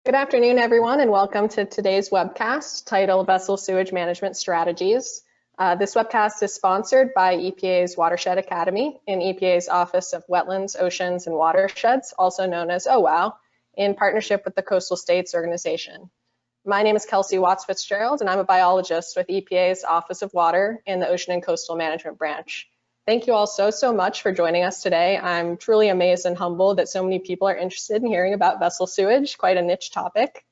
Good afternoon, everyone, and welcome to today's webcast titled Vessel Sewage Management Strategies. This webcast is sponsored by EPA's Watershed Academy and EPA's Office of Wetlands, Oceans, and Watersheds, also known as OWOW, in partnership with the Coastal States Organization. My name is Kelsey Watts-Fitzgerald, and I'm a biologist with EPA's Office of Water in the Ocean and Coastal Management Branch. Thank you all so much for joining us today. I'm truly amazed and humbled that so many people are interested in hearing about vessel sewage, quite a niche topic.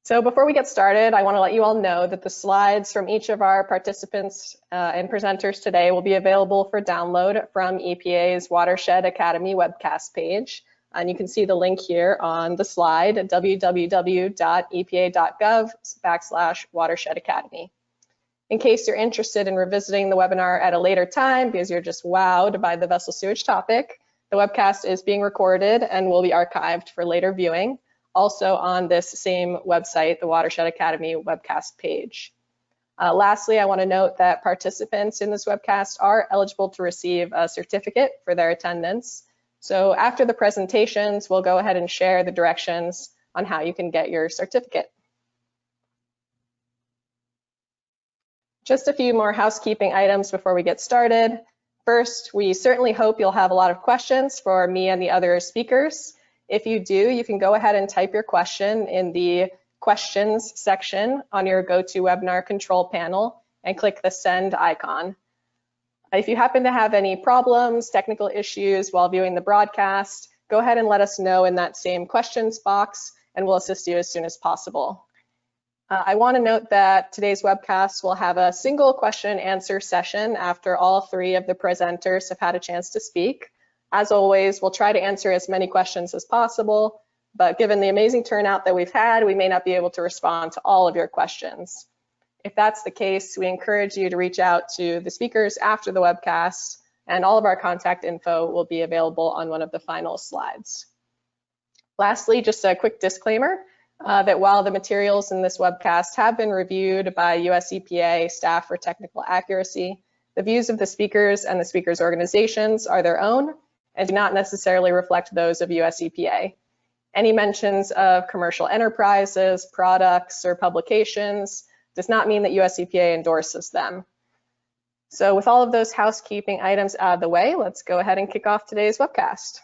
So before we get started, I want to let you all know that the slides from each of our participants and presenters today will be available for download from EPA's Watershed Academy webcast page. And you can see the link here on the slide at www.epa.gov/Watershed Academy. In case you're interested in revisiting the webinar at a later time because you're just wowed by the vessel sewage topic, the webcast is being recorded and will be archived for later viewing, also on this same website, the Watershed Academy webcast page. Lastly, I want to note that participants in this webcast are eligible to receive a certificate for their attendance. So after the presentations, we'll go ahead and share the directions on how you can get your certificate. Just a few more housekeeping items before we get started. First, we certainly hope you'll have a lot of questions for me and the other speakers. If you do, you can go ahead and type your question in the questions section on your GoToWebinar control panel and click the send icon. If you happen to have any problems, technical issues while viewing the broadcast, go ahead and let us know in that same questions box and we'll assist you as soon as possible. I want to note that today's webcast will have a single question and answer session after all three of the presenters have had a chance to speak. As always, we'll try to answer as many questions as possible, but given the amazing turnout that we've had, we may not be able to respond to all of your questions. If that's the case, we encourage you to reach out to the speakers after the webcast, and all of our contact info will be available on one of the final slides. Lastly, just a quick disclaimer. That while the materials in this webcast have been reviewed by US EPA staff for technical accuracy, the views of the speakers and the speakers' organizations are their own and do not necessarily reflect those of US EPA. Any mentions of commercial enterprises, products, or publications does not mean that US EPA endorses them. So with all of those housekeeping items out of the way, let's go ahead and kick off today's webcast.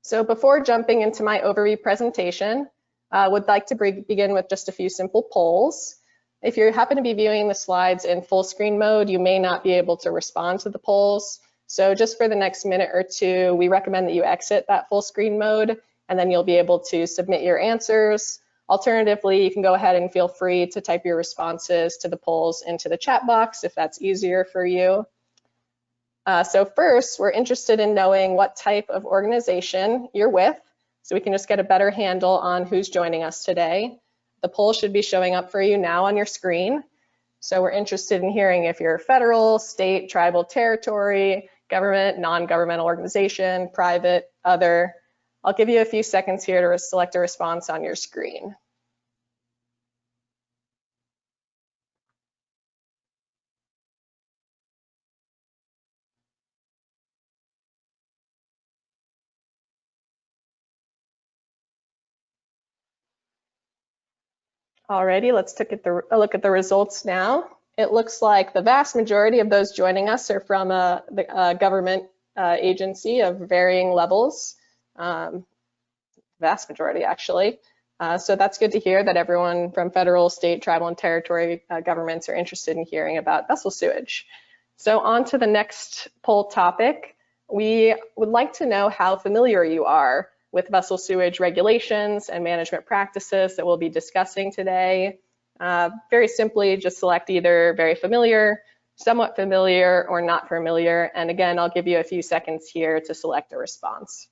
So before jumping into my overview presentation, I would like to begin with just a few simple polls. If you happen to be viewing the slides in full screen mode, you may not be able to respond to the polls. So just for the next minute or two, we recommend that you exit that full screen mode, and then you'll be able to submit your answers. Alternatively, you can go ahead and feel free to type your responses to the polls into the chat box if that's easier for you. So first, we're interested in knowing what type of organization you're with, so we can just get a better handle on who's joining us today. The poll should be showing up for you now on your screen. So we're interested in hearing if you're federal, state, tribal, territory, government, non-governmental organization, private, other. I'll give you a few seconds here to select a response on your screen. Alrighty, let's take a look at the results now. It looks like the vast majority of those joining us are from a government agency of varying levels. Vast majority, actually. So that's good to hear that everyone from federal, state, tribal, and territory governments are interested in hearing about vessel sewage. So on to the next poll topic. We would like to know how familiar you are with vessel sewage regulations and management practices that we'll be discussing today. Very simply, just select either very familiar, somewhat familiar, or not familiar. And again, I'll give you a few seconds here to select a response.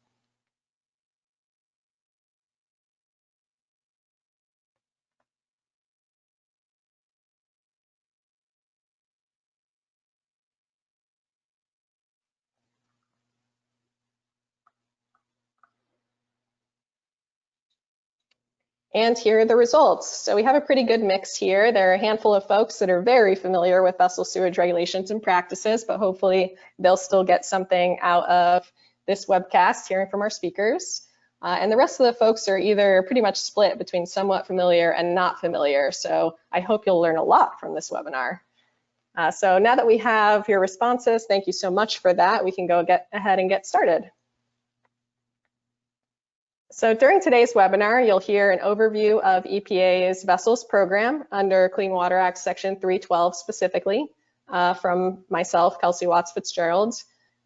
And here are the results. So we have a pretty good mix here. There are a handful of folks that are very familiar with vessel sewage regulations and practices, but hopefully they'll still get something out of this webcast hearing from our speakers. And the rest of the folks are either pretty much split between somewhat familiar and not familiar. So I hope you'll learn a lot from this webinar. So now that we have your responses, thank you so much for that. We can go ahead and get started. So during today's webinar, you'll hear an overview of EPA's vessels program under Clean Water Act Section 312 specifically from myself, Kelsey Watts Fitzgerald.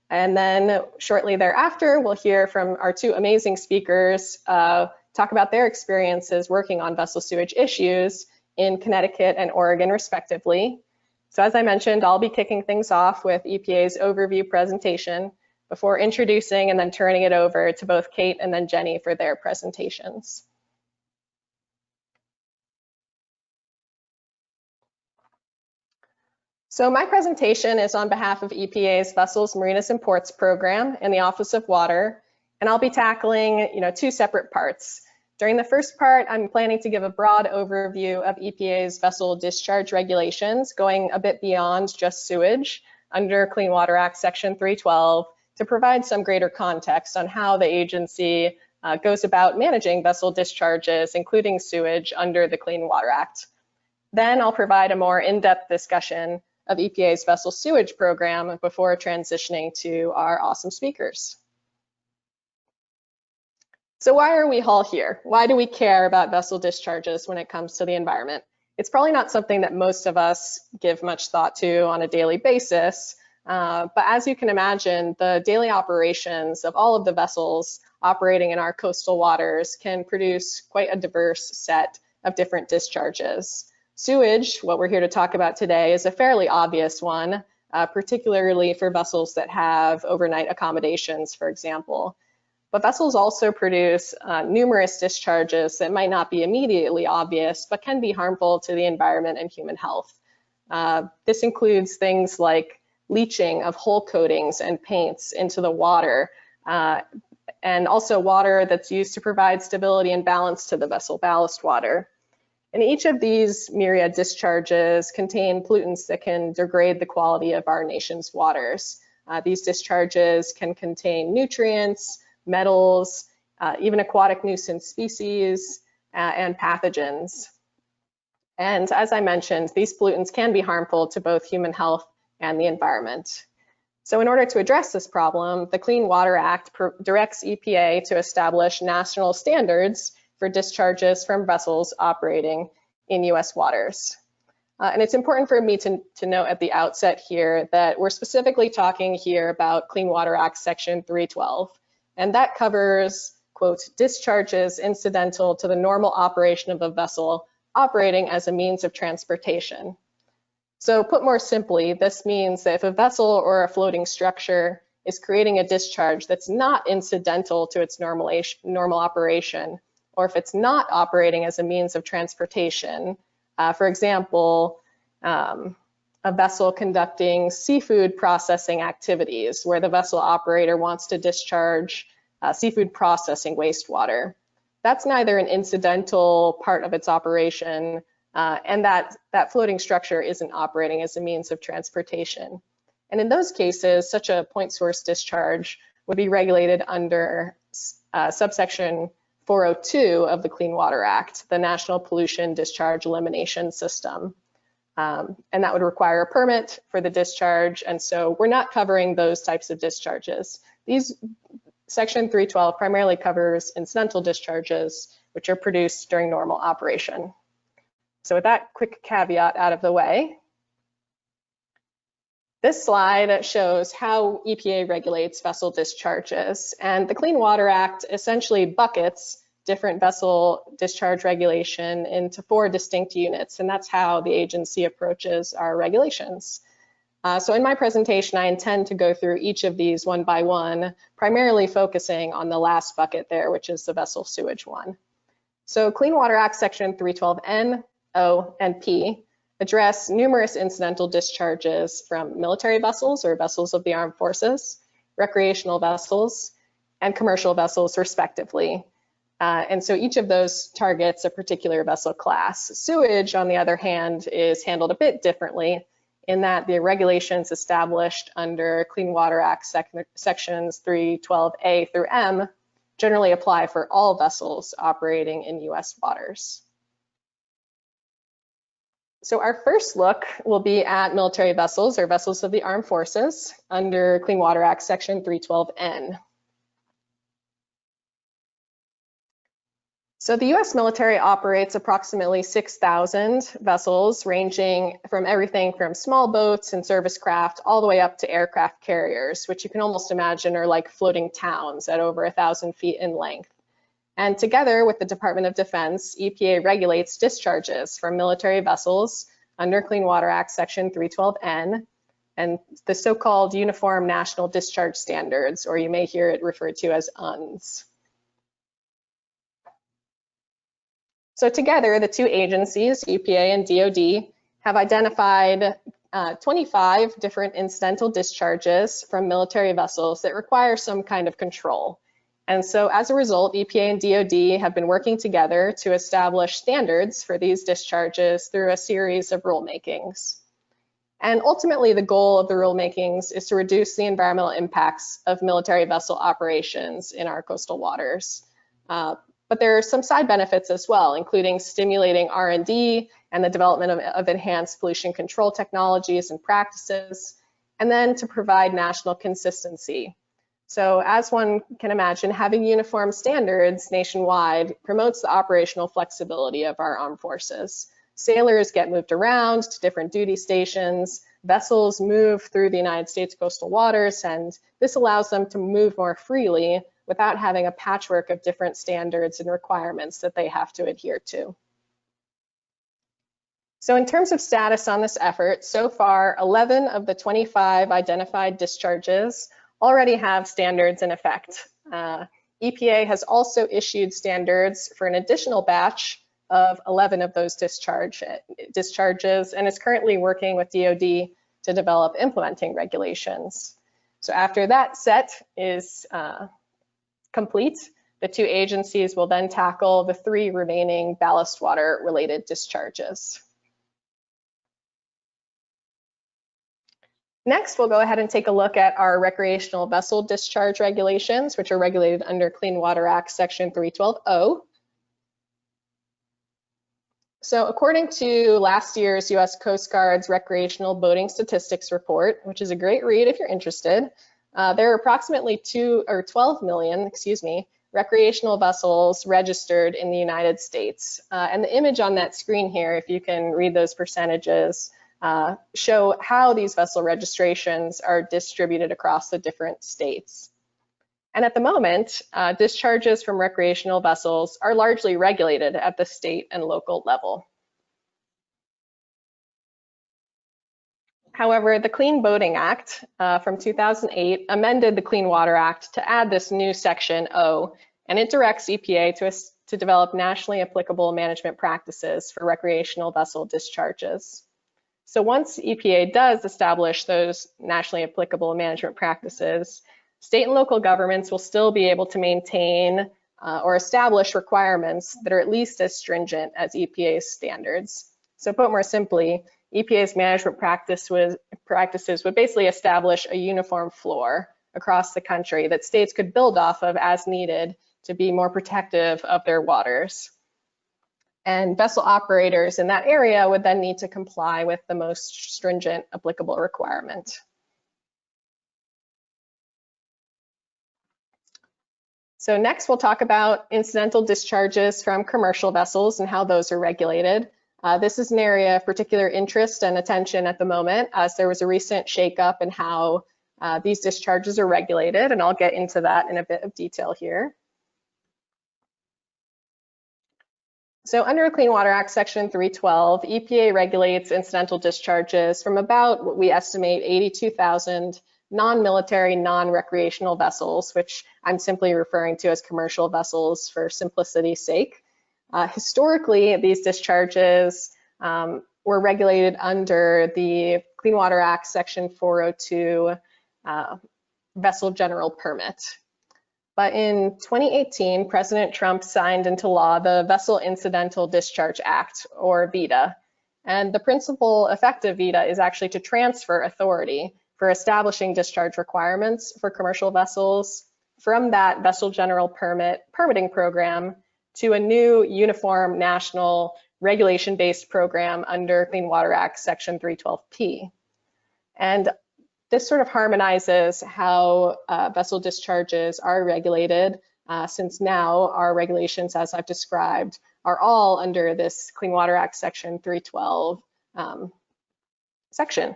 And then shortly thereafter, we'll hear from our two amazing speakers talk about their experiences working on vessel sewage issues in Connecticut and Oregon, respectively. So as I mentioned, I'll be kicking things off with EPA's overview presentation before introducing and then turning it over to both Kate and then Jenny for their presentations. So my presentation is on behalf of EPA's Vessels, Marinas, and Ports program in the Office of Water, and I'll be tackling two separate parts. During the first part, I'm planning to give a broad overview of EPA's vessel discharge regulations, going a bit beyond just sewage under Clean Water Act Section 312 to provide some greater context on how the agency goes about managing vessel discharges, including sewage, under the Clean Water Act. Then I'll provide a more in-depth discussion of EPA's vessel sewage program before transitioning to our awesome speakers. So why are we all here? Why do we care about vessel discharges when it comes to the environment? It's probably not something that most of us give much thought to on a daily basis, but as you can imagine, the daily operations of all of the vessels operating in our coastal waters can produce quite a diverse set of different discharges. Sewage, what we're here to talk about today, is a fairly obvious one, particularly for vessels that have overnight accommodations, for example. But vessels also produce numerous discharges that might not be immediately obvious, but can be harmful to the environment and human health. This includes things like leaching of hull coatings and paints into the water, and also water that's used to provide stability and balance to the vessel ballast water. And each of these myriad discharges contain pollutants that can degrade the quality of our nation's waters. These discharges can contain nutrients, metals, even aquatic nuisance species, and pathogens. And as I mentioned, these pollutants can be harmful to both human health and the environment. So in order to address this problem, the Clean Water Act directs EPA to establish national standards for discharges from vessels operating in US waters. And it's important for me to note at the outset here that we're specifically talking here about Clean Water Act Section 312. And that covers, quote, discharges incidental to the normal operation of a vessel operating as a means of transportation. So put more simply, this means that if a vessel or a floating structure is creating a discharge that's not incidental to its normal operation, or if it's not operating as a means of transportation, for example, a vessel conducting seafood processing activities where the vessel operator wants to discharge seafood processing wastewater. That's neither an incidental part of its operation and that floating structure isn't operating as a means of transportation. And in those cases, such a point source discharge would be regulated under subsection 402 of the Clean Water Act, the National Pollution Discharge Elimination System. And that would require a permit for the discharge. And so we're not covering those types of discharges. Section 312 primarily covers incidental discharges, which are produced during normal operation. So with that quick caveat out of the way, this slide shows how EPA regulates vessel discharges. And the Clean Water Act essentially buckets different vessel discharge regulation into 4 distinct units, and that's how the agency approaches our regulations. So in my presentation, I intend to go through each of these one by one, primarily focusing on the last bucket there, which is the vessel sewage one. So Clean Water Act Section 312N, O, and P address numerous incidental discharges from military vessels or vessels of the armed forces, recreational vessels, and commercial vessels, respectively. And so each of those targets a particular vessel class. Sewage, on the other hand, is handled a bit differently in that the regulations established under Clean Water Act sections 312A through M generally apply for all vessels operating in US waters. So our first look will be at military vessels or vessels of the armed forces under Clean Water Act Section 312N. So the US military operates approximately 6,000 vessels, ranging from everything from small boats and service craft all the way up to aircraft carriers, which you can almost imagine are like floating towns at over 1,000 feet in length. And together with the Department of Defense, EPA regulates discharges from military vessels under Clean Water Act Section 312N and the so-called Uniform National Discharge Standards, or you may hear it referred to as UNS. So together, the two agencies, EPA and DoD, have identified 25 different incidental discharges from military vessels that require some kind of control. And so as a result, EPA and DoD have been working together to establish standards for these discharges through a series of rulemakings. And ultimately, the goal of the rulemakings is to reduce the environmental impacts of military vessel operations in our coastal waters. But there are some side benefits as well, including stimulating R&D and the development of enhanced pollution control technologies and practices, and then to provide national consistency. So as one can imagine, having uniform standards nationwide promotes the operational flexibility of our armed forces. Sailors get moved around to different duty stations, vessels move through the United States coastal waters, and this allows them to move more freely without having a patchwork of different standards and requirements that they have to adhere to. So in terms of status on this effort, so far 11 of the 25 identified discharges already have standards in effect. EPA has also issued standards for an additional batch of 11 of those discharges and is currently working with DoD to develop implementing regulations. So after that set is complete, the two agencies will then tackle the 3 remaining ballast water related discharges. Next, we'll go ahead and take a look at our recreational vessel discharge regulations, which are regulated under Clean Water Act Section 312O. So according to last year's US Coast Guard's Recreational Boating Statistics Report, which is a great read if you're interested, there are approximately 12 million recreational vessels registered in the United States. And the image on that screen here, if you can read those percentages, show how these vessel registrations are distributed across the different states. And at the moment, discharges from recreational vessels are largely regulated at the state and local level. However, the Clean Boating Act from 2008 amended the Clean Water Act to add this new section O, and it directs EPA to develop nationally applicable management practices for recreational vessel discharges. So once EPA does establish those nationally applicable management practices, state and local governments will still be able to maintain or establish requirements that are at least as stringent as EPA's standards. So put more simply, EPA's management practices would basically establish a uniform floor across the country that states could build off of as needed to be more protective of their waters. And vessel operators in that area would then need to comply with the most stringent applicable requirement. So next we'll talk about incidental discharges from commercial vessels and how those are regulated. This is an area of particular interest and attention at the moment, as there was a recent shakeup in how these discharges are regulated, and I'll get into that in a bit of detail here. So under Clean Water Act Section 312, EPA regulates incidental discharges from about what we estimate 82,000 non-military, non-recreational vessels, which I'm simply referring to as commercial vessels for simplicity's sake. Historically, these discharges were regulated under the Clean Water Act Section 402 Vessel General Permit. But in 2018, President Trump signed into law the Vessel Incidental Discharge Act, or VITA. And the principal effect of VITA is actually to transfer authority for establishing discharge requirements for commercial vessels from that vessel general permitting program to a new uniform national regulation-based program under Clean Water Act Section 312P. And this sort of harmonizes how vessel discharges are regulated, since now our regulations, as I've described, are all under this Clean Water Act Section 312 section.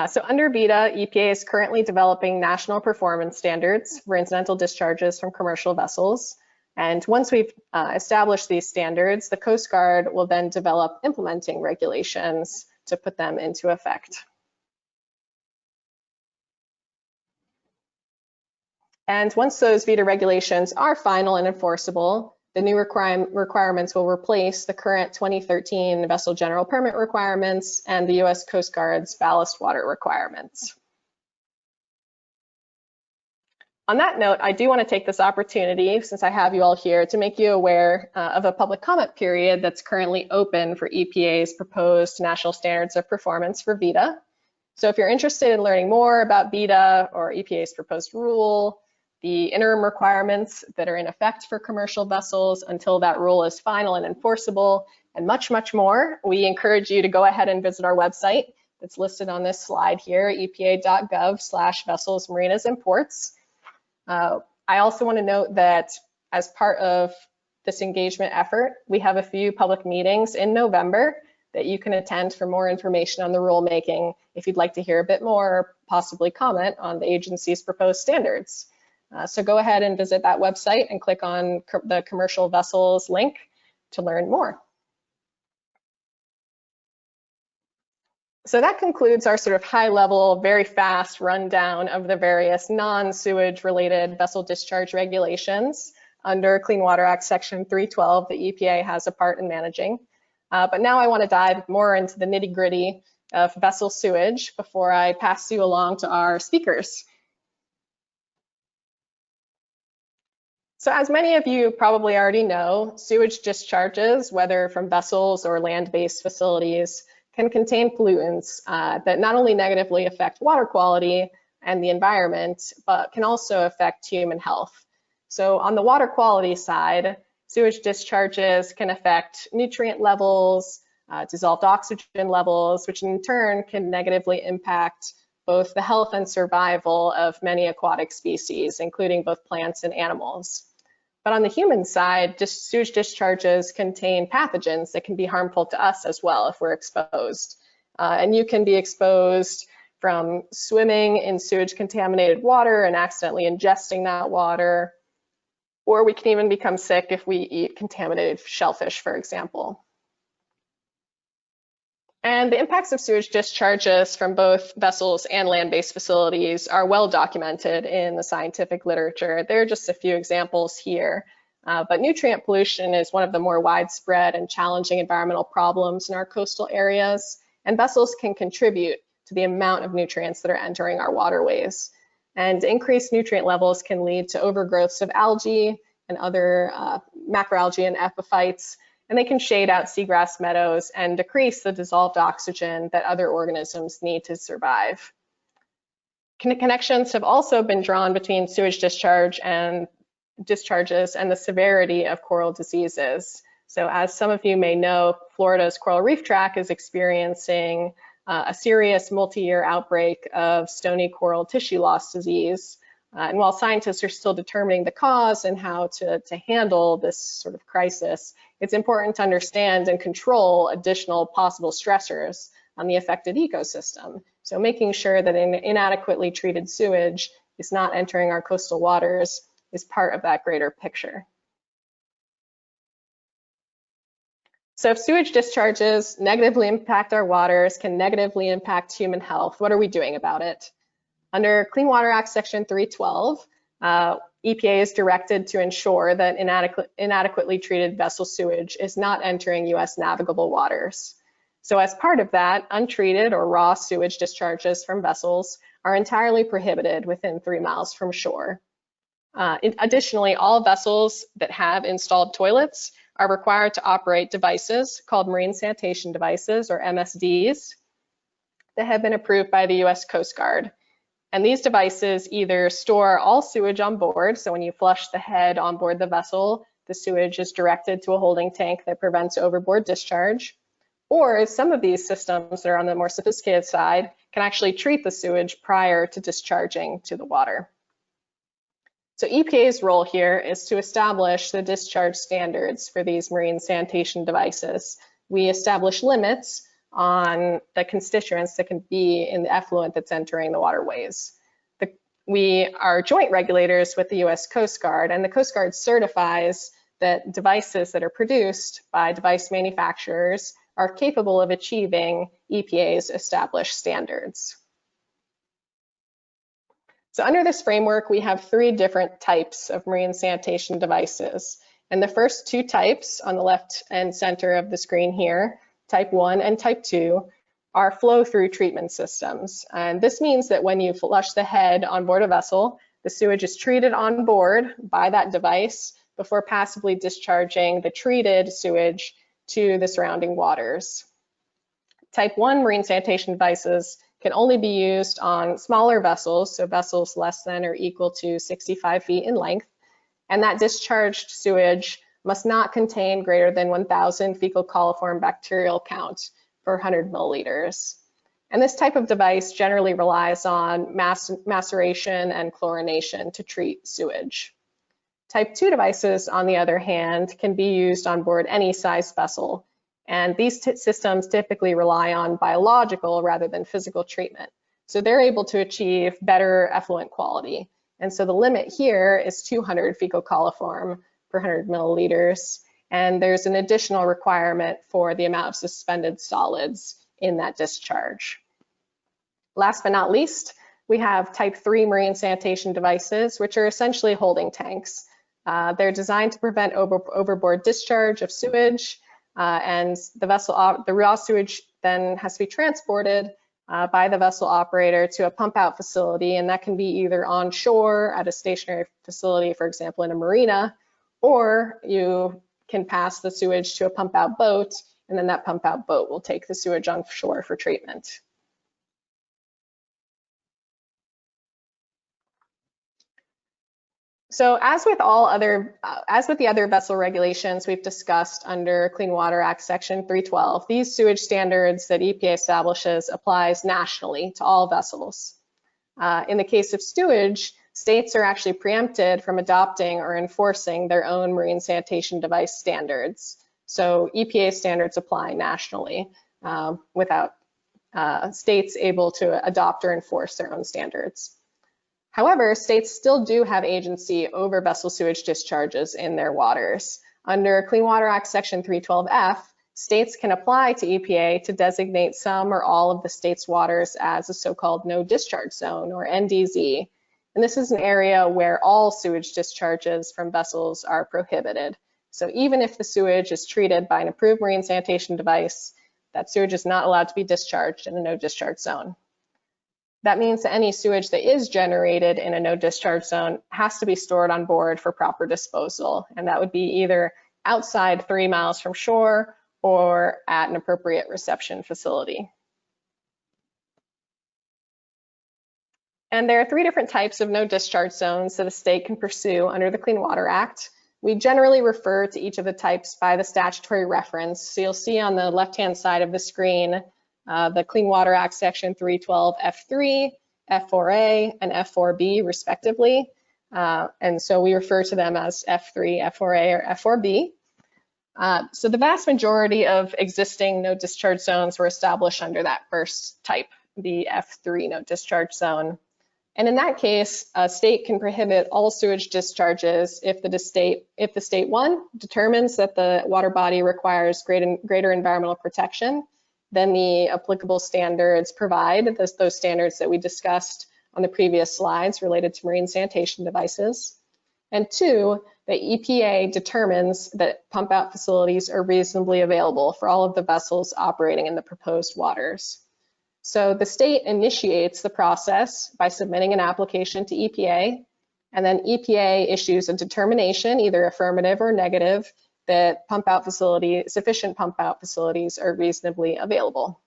So under VITA, EPA is currently developing national performance standards for incidental discharges from commercial vessels. And once we've established these standards, the Coast Guard will then develop implementing regulations to put them into effect. And once those VITA regulations are final and enforceable, the new requirements will replace the current 2013 vessel general permit requirements and the U.S. Coast Guard's ballast water requirements. On that note, I do want to take this opportunity, since I have you all here, to make you aware of a public comment period that's currently open for EPA's proposed national standards of performance for VITA. So if you're interested in learning more about VITA or EPA's proposed rule, the interim requirements that are in effect for commercial vessels until that rule is final and enforceable, and much, much more, we encourage you to go ahead and visit our website that's listed on this slide here, epa.gov/vessels, marinas, and ports. I also want to note that as part of this engagement effort, we have a few public meetings in November that you can attend for more information on the rulemaking if you'd like to hear a bit more or possibly comment on the agency's proposed standards. So go ahead and visit that website and click on the commercial vessels link to learn more. So that concludes our sort of high level, very fast rundown of the various non-sewage related vessel discharge regulations under Clean Water Act Section 312 that EPA has a part in managing. But now I want to dive more into the nitty gritty of vessel sewage before I pass you along to our speakers. So as many of you probably already know, sewage discharges, whether from vessels or land-based facilities, can contain pollutants that not only negatively affect water quality and the environment, but can also affect human health. So on the water quality side, sewage discharges can affect nutrient levels, dissolved oxygen levels, which in turn can negatively impact both the health and survival of many aquatic species, including both plants and animals. But on the human side, sewage discharges contain pathogens that can be harmful to us as well if we're exposed. And you can be exposed from swimming in sewage contaminated water and accidentally ingesting that water, or we can even become sick if we eat contaminated shellfish, for example. And the impacts of sewage discharges from both vessels and land-based facilities are well documented in the scientific literature. There are just a few examples here, but nutrient pollution is one of the more widespread and challenging environmental problems in our coastal areas, and vessels can contribute to the amount of nutrients that are entering our waterways. And increased nutrient levels can lead to overgrowths of algae and other macroalgae and epiphytes, and they can shade out seagrass meadows and decrease the dissolved oxygen that other organisms need to survive. Connections have also been drawn between sewage discharges and the severity of coral diseases. So as some of you may know, Florida's coral reef tract is experiencing a serious multi-year outbreak of stony coral tissue loss disease. And while scientists are still determining the cause and how to handle this sort of crisis, it's important to understand and control additional possible stressors on the affected ecosystem. So making sure that inadequately treated sewage is not entering our coastal waters is part of that greater picture. So if sewage discharges negatively impact our waters, can negatively impact human health, what are we doing about it? Under Clean Water Act Section 312, EPA is directed to ensure that inadequately treated vessel sewage is not entering U.S. navigable waters. So as part of that, untreated or raw sewage discharges from vessels are entirely prohibited within 3 miles from shore. Additionally, all vessels that have installed toilets are required to operate devices called marine sanitation devices, or MSDs, that have been approved by the U.S. Coast Guard. And these devices either store all sewage on board, so when you flush the head on board the vessel, the sewage is directed to a holding tank that prevents overboard discharge. Or some of these systems that are on the more sophisticated side can actually treat the sewage prior to discharging to the water. So EPA's role here is to establish the discharge standards for these marine sanitation devices. We establish limits on the constituents that can be in the effluent that's entering the waterways. We are joint regulators with the US Coast Guard, and the Coast Guard certifies that devices that are produced by device manufacturers are capable of achieving EPA's established standards. So under this framework, we have 3 different types of marine sanitation devices. And the first 2 types on the left and center of the screen here, type 1 and type 2, are flow-through treatment systems. And this means that when you flush the head on board a vessel, the sewage is treated on board by that device before passively discharging the treated sewage to the surrounding waters. Type 1 marine sanitation devices can only be used on smaller vessels, so vessels less than or equal to 65 feet in length, and that discharged sewage must not contain greater than 1,000 fecal coliform bacterial count per 100 milliliters. And this type of device generally relies on maceration and chlorination to treat sewage. Type 2 devices, on the other hand, can be used on board any size vessel. And these systems typically rely on biological rather than physical treatment. So they're able to achieve better effluent quality. And so the limit here is 200 fecal coliform per 100 milliliters. And there's an additional requirement for the amount of suspended solids in that discharge. Last but not least, we have type 3 marine sanitation devices, which are essentially holding tanks. They're designed to prevent overboard discharge of sewage, and the raw sewage then has to be transported by the vessel operator to a pump out facility, and that can be either on shore at a stationary facility, for example, in a marina, or you can pass the sewage to a pump out boat, and then that pump out boat will take the sewage on shore for treatment. So as with the other vessel regulations we've discussed under Clean Water Act Section 312, these sewage standards that EPA establishes applies nationally to all vessels. In the case of sewage, states are actually preempted from adopting or enforcing their own marine sanitation device standards. So EPA standards apply nationally without states able to adopt or enforce their own standards. However, states still do have agency over vessel sewage discharges in their waters. Under Clean Water Act Section 312F, states can apply to EPA to designate some or all of the state's waters as a so-called no-discharge zone, or NDZ. And this is an area where all sewage discharges from vessels are prohibited. So even if the sewage is treated by an approved marine sanitation device, that sewage is not allowed to be discharged in a no-discharge zone. That means that any sewage that is generated in a no-discharge zone has to be stored on board for proper disposal, and that would be either outside 3 miles from shore or at an appropriate reception facility. And there are 3 different types of no-discharge zones that a state can pursue under the Clean Water Act. We generally refer to each of the types by the statutory reference. So you'll see on the left-hand side of the screen the Clean Water Act Section 312 F3, F4A, and F4B respectively. And so we refer to them as F3, F4A, or F4B. So the vast majority of existing no discharge zones were established under that first type, the F3 no discharge zone. And in that case, a state can prohibit all sewage discharges if the state, 1, determines that the water body requires greater environmental protection than the applicable standards provide, those standards that we discussed on the previous slides related to marine sanitation devices. And 2, the EPA determines that pump out facilities are reasonably available for all of the vessels operating in the proposed waters. So the state initiates the process by submitting an application to EPA, and then EPA issues a determination, either affirmative or negative, that sufficient pump out facilities are reasonably available.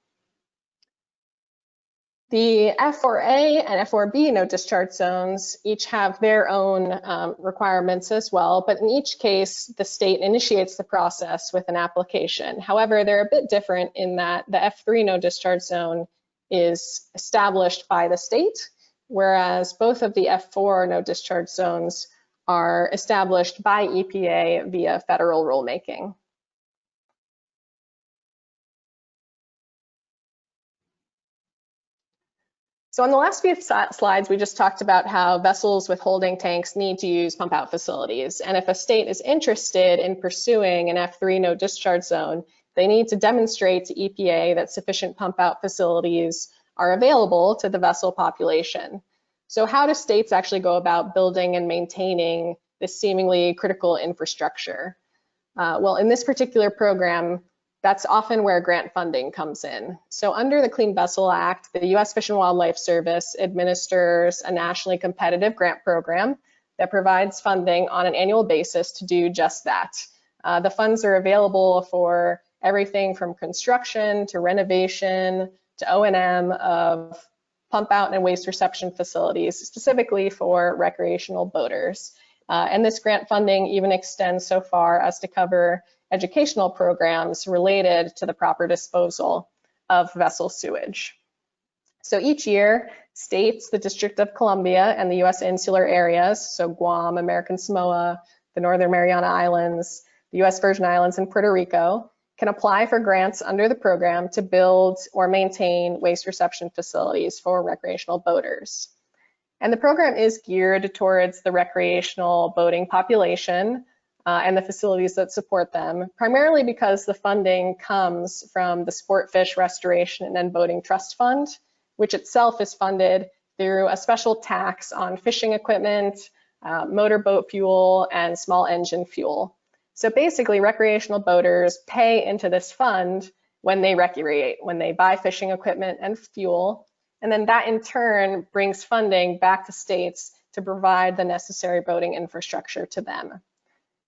The F4A and F4B no discharge zones each have their own requirements as well, but in each case, the state initiates the process with an application. However, they're a bit different in that the F3 no discharge zone is established by the state, whereas both of the F4 no discharge zones are established by EPA via federal rulemaking. So on the last few slides, we just talked about how vessels with holding tanks need to use pump out facilities. And if a state is interested in pursuing an F3 no discharge zone, they need to demonstrate to EPA that sufficient pump out facilities are available to the vessel population. So how do states actually go about building and maintaining this seemingly critical infrastructure? Well, in this particular program, that's often where grant funding comes in. So under the Clean Vessel Act, the U.S. Fish and Wildlife Service administers a nationally competitive grant program that provides funding on an annual basis to do just that. The funds are available for everything from construction to renovation to O&M of pump out and waste reception facilities, specifically for recreational boaters. And this grant funding even extends so far as to cover educational programs related to the proper disposal of vessel sewage. So each year, states, the District of Columbia, and the U.S. insular areas, so Guam, American Samoa, the Northern Mariana Islands, the U.S. Virgin Islands, and Puerto Rico, can apply for grants under the program to build or maintain waste reception facilities for recreational boaters. And the program is geared towards the recreational boating population and the facilities that support them, primarily because the funding comes from the Sportfish Restoration and Boating Trust Fund, which itself is funded through a special tax on fishing equipment, motorboat fuel, and small engine fuel. So basically, recreational boaters pay into this fund when they recreate, when they buy fishing equipment and fuel, and then that in turn brings funding back to states to provide the necessary boating infrastructure to them.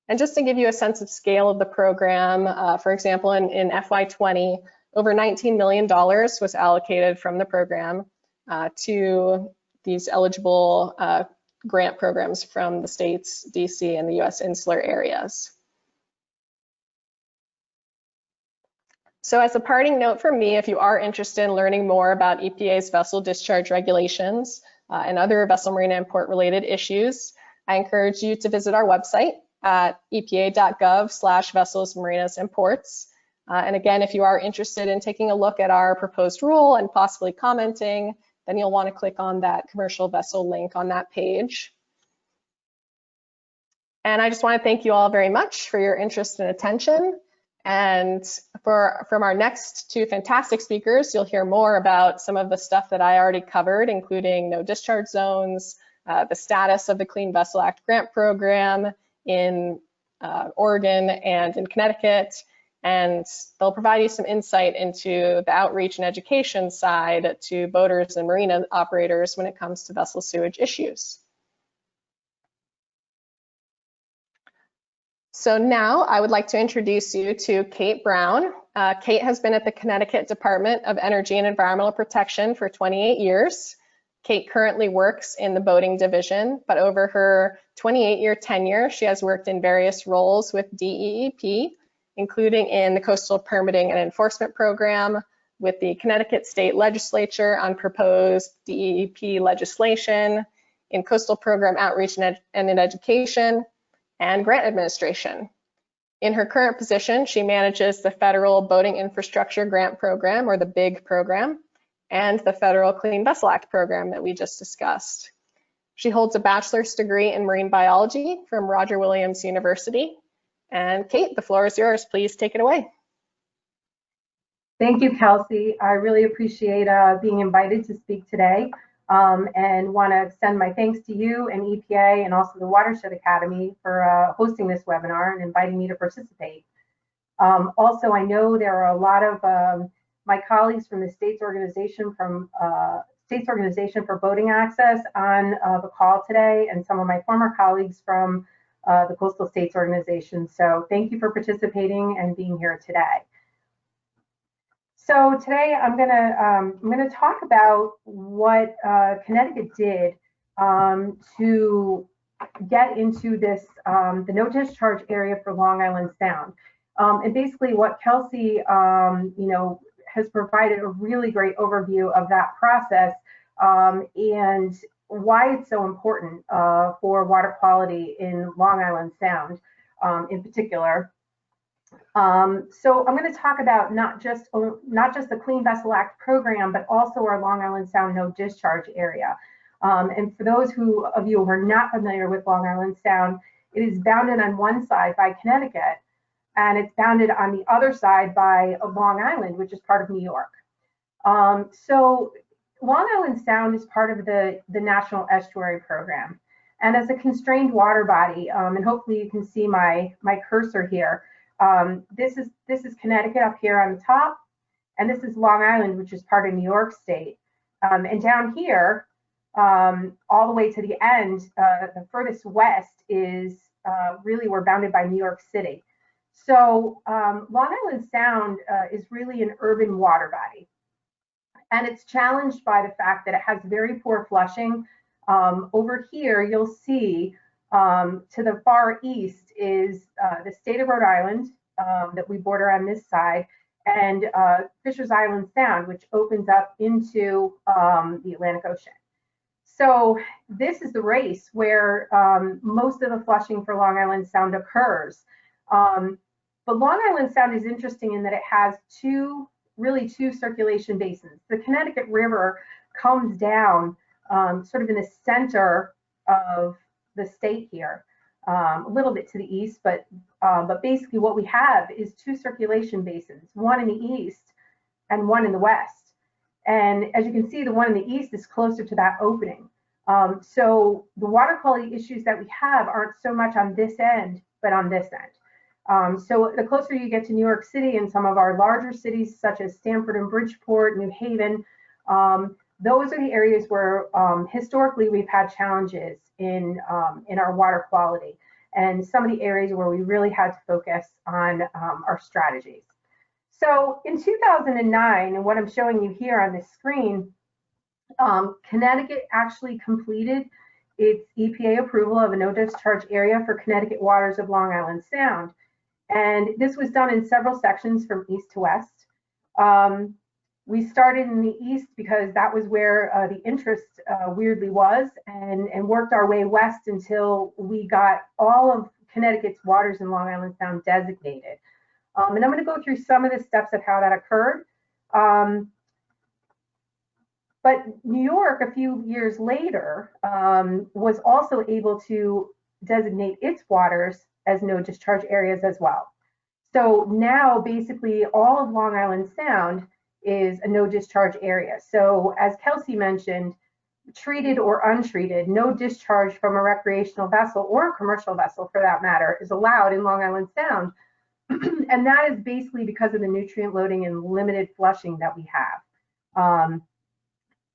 And just to give you a sense of scale of the program, for example, in FY20, over $19 million was allocated from the program to these eligible grant programs from the states, DC, and the US insular areas. So as a parting note for me, if you are interested in learning more about EPA's vessel discharge regulations and other vessel marina and port related issues, I encourage you to visit our website at epa.gov/vessels, marinas, and ports. And again, if you are interested in taking a look at our proposed rule and possibly commenting, then you'll want to click on that commercial vessel link on that page. And I just want to thank you all very much for your interest and attention. And from our next two fantastic speakers, you'll hear more about some of the stuff that I already covered, including no discharge zones, the status of the Clean Vessel Act grant program in Oregon and in Connecticut, and they'll provide you some insight into the outreach and education side to boaters and marina operators when it comes to vessel sewage issues. So now I would like to introduce you to Kate Brown. Kate has been at the Connecticut Department of Energy and Environmental Protection for 28 years. Kate currently works in the boating division, but over her 28-year tenure, she has worked in various roles with DEEP, including in the Coastal Permitting and Enforcement Program, with the Connecticut State Legislature on proposed DEEP legislation, in coastal program outreach and in education, and grant administration. In her current position, she manages the Federal Boating Infrastructure Grant Program, or the BIG program, and the Federal Clean Vessel Act program that we just discussed. She holds a bachelor's degree in marine biology from Roger Williams University. And Kate, the floor is yours. Please take it away. Thank you, Kelsey. I really appreciate being invited to speak today. And want to extend my thanks to you and EPA and also the Watershed Academy for hosting this webinar and inviting me to participate. Also, I know there are a lot of my colleagues from the States Organization for Boating Access on the call today, and some of my former colleagues from the Coastal States Organization. So thank you for participating and being here today. So today I'm gonna talk about what Connecticut did to get into this the no discharge area for Long Island Sound, and basically what Kelsey has provided a really great overview of that process, and why it's so important for water quality in Long Island Sound in particular. So I'm going to talk about not just the Clean Vessel Act program, but also our Long Island Sound no discharge area. And for those of you who are not familiar with Long Island Sound, it is bounded on one side by Connecticut, and it's bounded on the other side by Long Island, which is part of New York. So Long Island Sound is part of the National Estuary Program. And as a constrained water body, and hopefully you can see my cursor here, this is Connecticut up here on the top, and this is Long Island, which is part of New York State. And down here, all the way to the end, the furthest west is really we're bounded by New York City. So Long Island Sound is really an urban water body. And it's challenged by the fact that it has very poor flushing. Over here, you'll see to the far east is the state of Rhode Island that we border on this side, and Fisher's Island Sound, which opens up into the Atlantic Ocean. So this is the race where most of the flushing for Long Island Sound occurs. But Long Island Sound is interesting in that it has two circulation basins. The Connecticut River comes down sort of in the center of the state here, a little bit to the east, but basically what we have is two circulation basins, one in the east and one in the west. And as you can see, the one in the east is closer to that opening. So the water quality issues that we have aren't so much on this end, but on this end. So the closer you get to New York City and some of our larger cities, such as Stamford and Bridgeport, New Haven, those are the areas where historically we've had challenges in our water quality, and some of the areas where we really had to focus on our strategies. So in 2009, and what I'm showing you here on this screen, Connecticut actually completed its EPA approval of a no discharge area for Connecticut waters of Long Island Sound. And this was done in several sections from east to west. We started in the east because that was where the interest weirdly was, and worked our way west until we got all of Connecticut's waters in Long Island Sound designated. And I'm going to go through some of the steps of how that occurred. But New York, a few years later, was also able to designate its waters as no discharge areas as well. So now basically all of Long Island Sound is a no discharge area. So as Kelsey mentioned, treated or untreated, no discharge from a recreational vessel or a commercial vessel for that matter is allowed in Long Island Sound. And that is basically because of the nutrient loading and limited flushing that we have.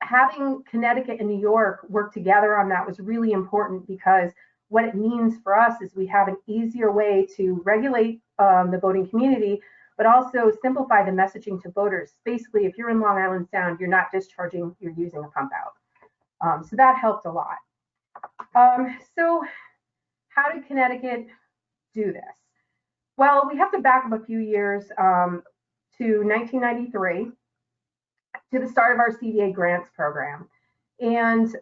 Having Connecticut and New York work together on that was really important, because what it means for us is we have an easier way to regulate the boating community, but also simplify the messaging to boaters. Basically, if you're in Long Island Sound, you're not discharging, you're using a pump out. So that helped a lot. So how did Connecticut do this? Well, we have to back up a few years to 1993, to the start of our CVA grants program. And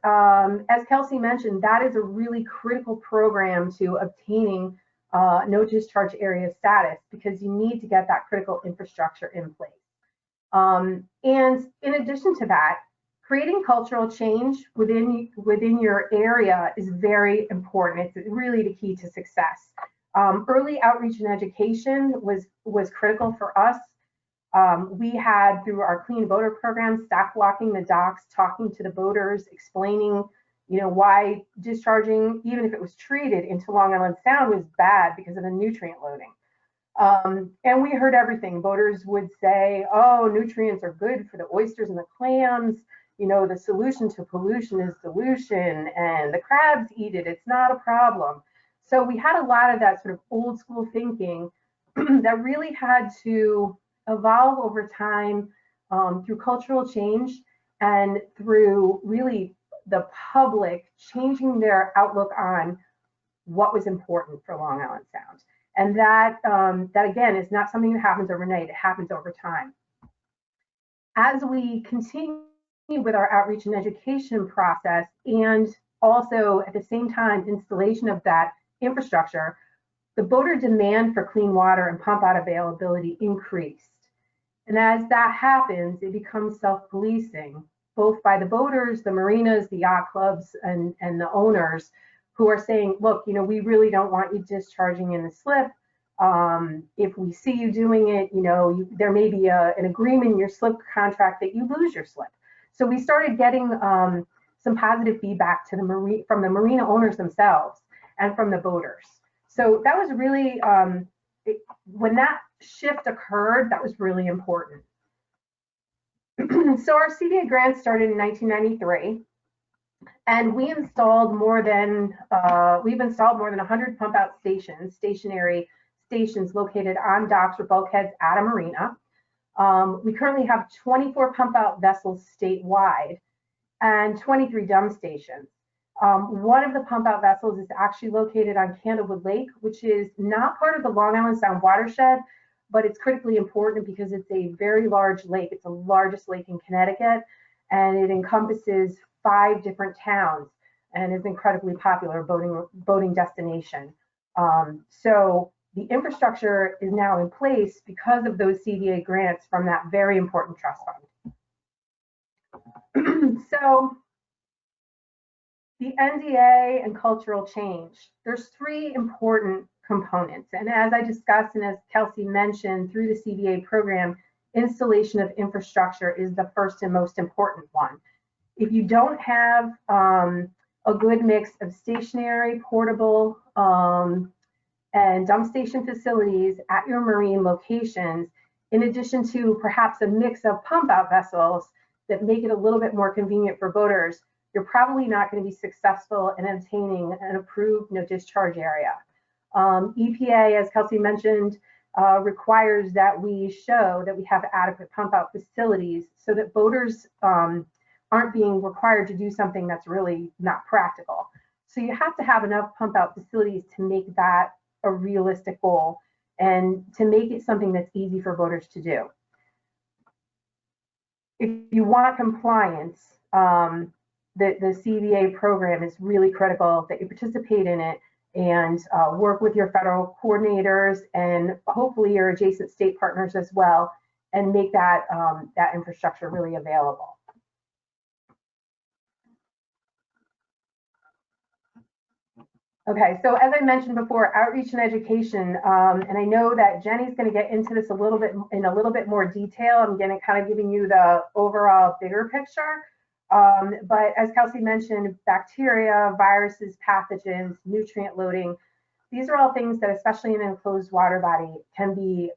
as Kelsey mentioned, that is a really critical program to obtaining no discharge area status, because you need to get that critical infrastructure in place. And in addition to that, creating cultural change within your area is very important. It's really the key to success. Early outreach and education was critical for us. We had, through our Clean Boater program, staff walking the docks, talking to the boaters, explaining, why discharging, even if it was treated, into Long Island Sound was bad because of the nutrient loading. And we heard everything. Boaters would say, oh, nutrients are good for the oysters and the clams. The solution to pollution is dilution, and the crabs eat it. It's not a problem. So we had a lot of that sort of old school thinking that really had to evolve over time through cultural change and through really the public changing their outlook on what was important for Long Island Sound. And that again is not something that happens overnight, it happens over time. As we continue with our outreach and education process, and also at the same time installation of that infrastructure, the boater demand for clean water and pump out availability increased. And as that happens, it becomes self-policing, both by the boaters, the marinas, the yacht clubs, and the owners who are saying, look, you know, we really don't want you discharging in the slip. If we see you doing it, you know, there may be an agreement in your slip contract that you lose your slip. So we started getting some positive feedback to from the marina owners themselves and from the boaters. So that was really, when that shift occurred, that was really important. So our CDA grant started in 1993, and we've installed more than 100 pump out stations, stationary stations located on docks or bulkheads at a marina. We currently have 24 pump out vessels statewide and 23 dump stations. One of the pump out vessels is actually located on Candlewood Lake, which is not part of the Long Island Sound watershed, but it's critically important because it's a very large lake. It's the largest lake in Connecticut, and it encompasses 5 different towns and is an incredibly popular boating destination. So the infrastructure is now in place because of those CDA grants from that very important trust fund. So the NDA and cultural change, there's 3 important components. And as I discussed, and as Kelsey mentioned, through the CDA program, installation of infrastructure is the first and most important one. If you don't have a good mix of stationary, portable, and dump station facilities at your marine locations, in addition to perhaps a mix of pump out vessels that make it a little bit more convenient for boaters, you're probably not going to be successful in obtaining an approved no discharge area. EPA, as Kelsey mentioned, requires that we show that we have adequate pump out facilities so that boaters aren't being required to do something that's really not practical. So you have to have enough pump out facilities to make that a realistic goal and to make it something that's easy for boaters to do. If you want compliance, the CDA program is really critical that you participate in it and work with your federal coordinators and hopefully your adjacent state partners as well, and make that, that infrastructure really available. Okay, so as I mentioned before, outreach and education, and I know that Jenny's going to get into this in a little bit more detail. I'm going to kind of giving you the overall bigger picture. But as Kelsey mentioned, bacteria, viruses, pathogens, nutrient loading, these are all things that, especially in an enclosed water body, can be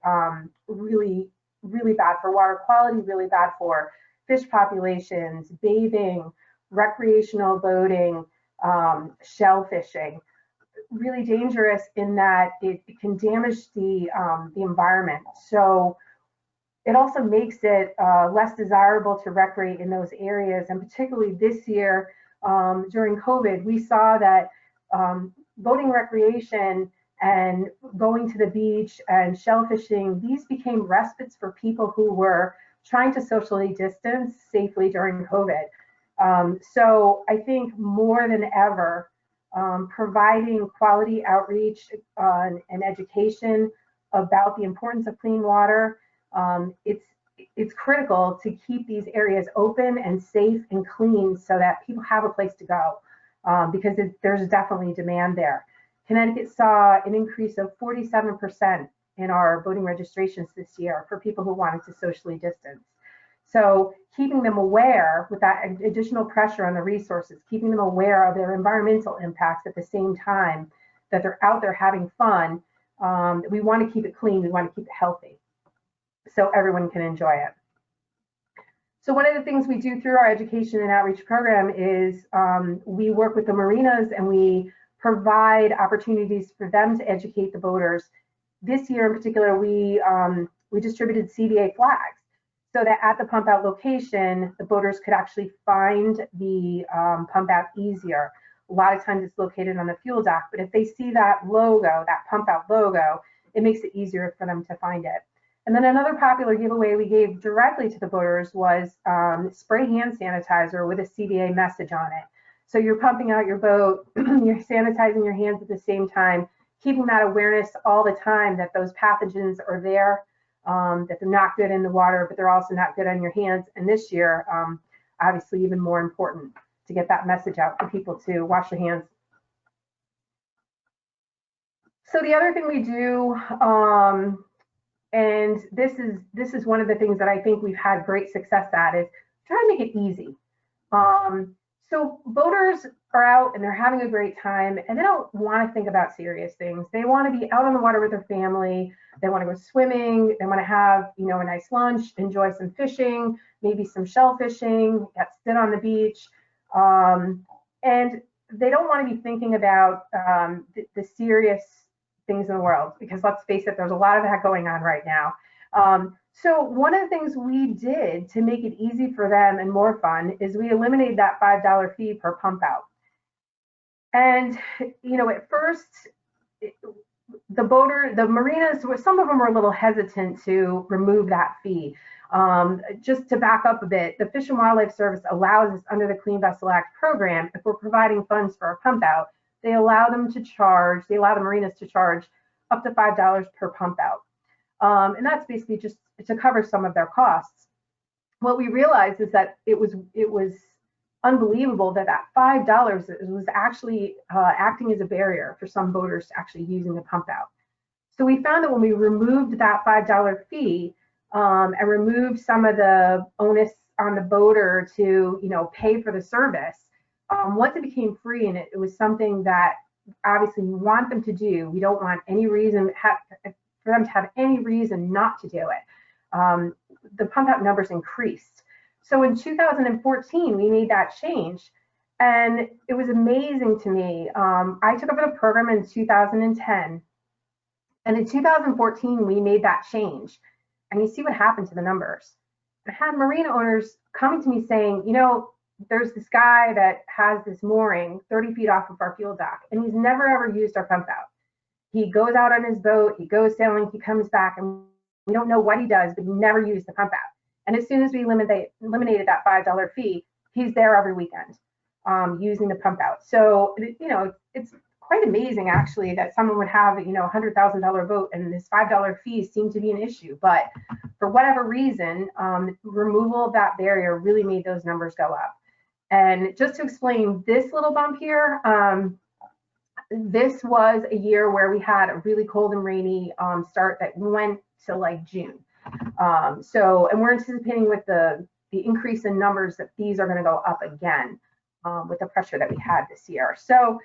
really, really bad for water quality, really bad for fish populations, bathing, recreational boating, shell fishing. Really dangerous in that it can damage the environment. So it also makes it less desirable to recreate in those areas. And particularly this year during COVID, we saw that boating recreation and going to the beach and shell fishing, these became respites for people who were trying to socially distance safely during COVID. So I think more than ever, providing quality outreach and education about the importance of clean water, it's critical to keep these areas open and safe and clean so that people have a place to go, because there's definitely demand there. Connecticut saw an increase of 47% in our boating registrations this year for people who wanted to socially distance. So keeping them aware with that additional pressure on the resources, keeping them aware of their environmental impacts at the same time that they're out there having fun, we want to keep it clean, we want to keep it healthy so everyone can enjoy it. So one of the things we do through our education and outreach program is we work with the marinas and we provide opportunities for them to educate the boaters. This year in particular, we distributed CDA flags. so that at the pump out location, the boaters could actually find the pump out easier. A lot of times it's located on the fuel dock, but if they see that logo, that pump out logo, it makes it easier for them to find it. And then another popular giveaway we gave directly to the boaters was spray hand sanitizer with a CVA message on it. So you're pumping out your boat, you're sanitizing your hands at the same time, keeping that awareness all the time that those pathogens are there, that they're not good in the water, but they're also not good on your hands. And this year, obviously even more important to get that message out for people to wash their hands. So the other thing we do, and this is one of the things that I think we've had great success at, is try to make it easy. So boaters are out and they're having a great time and they don't want to think about serious things. They want to be out on the water with their family. They want to go swimming. They want to have, you know, a nice lunch, enjoy some fishing, maybe some shell fishing, sit on the beach. And they don't want to be thinking about the serious things in the world, because let's face it, there's a lot of that going on right now. So one of the things we did to make it easy for them and more fun is we eliminated that $5 fee per pump out. And, you know, at first, the marinas, some of them were a little hesitant to remove that fee. Just to back up a bit, the Fish and Wildlife Service allows us under the Clean Vessel Act program, if we're providing funds for a pump out, they allow the marinas to charge up to $5 per pump out. And that's basically just to cover some of their costs. What we realized is that it was unbelievable that $5 was actually acting as a barrier for some boaters actually using the pump out. So we found that when we removed that $5 fee and removed some of the onus on the boater to, you know, pay for the service, once it became free and it was something that obviously we want them to do, we don't want any reason for them to have any reason not to do it. The pump out numbers increased. So in 2014, we made that change, and it was amazing to me. I took over the program in 2010, and in 2014, we made that change, and you see what happened to the numbers. I had marina owners coming to me saying, you know, there's this guy that has this mooring 30 feet off of our fuel dock, and he's never ever used our pump out. He goes out on his boat, he goes sailing, he comes back, and we don't know what he does, but he never used the pump out. And as soon as we eliminated that $5 fee, he's there every weekend using the pump out. So, you know, it's quite amazing actually that someone would have, you know, a $100,000 boat and this $5 fee seemed to be an issue. But for whatever reason, removal of that barrier really made those numbers go up. And just to explain this little bump here, this was a year where we had a really cold and rainy start that went to like June. And we're anticipating with the increase in numbers that these are going to go up again with the pressure that we had this year. So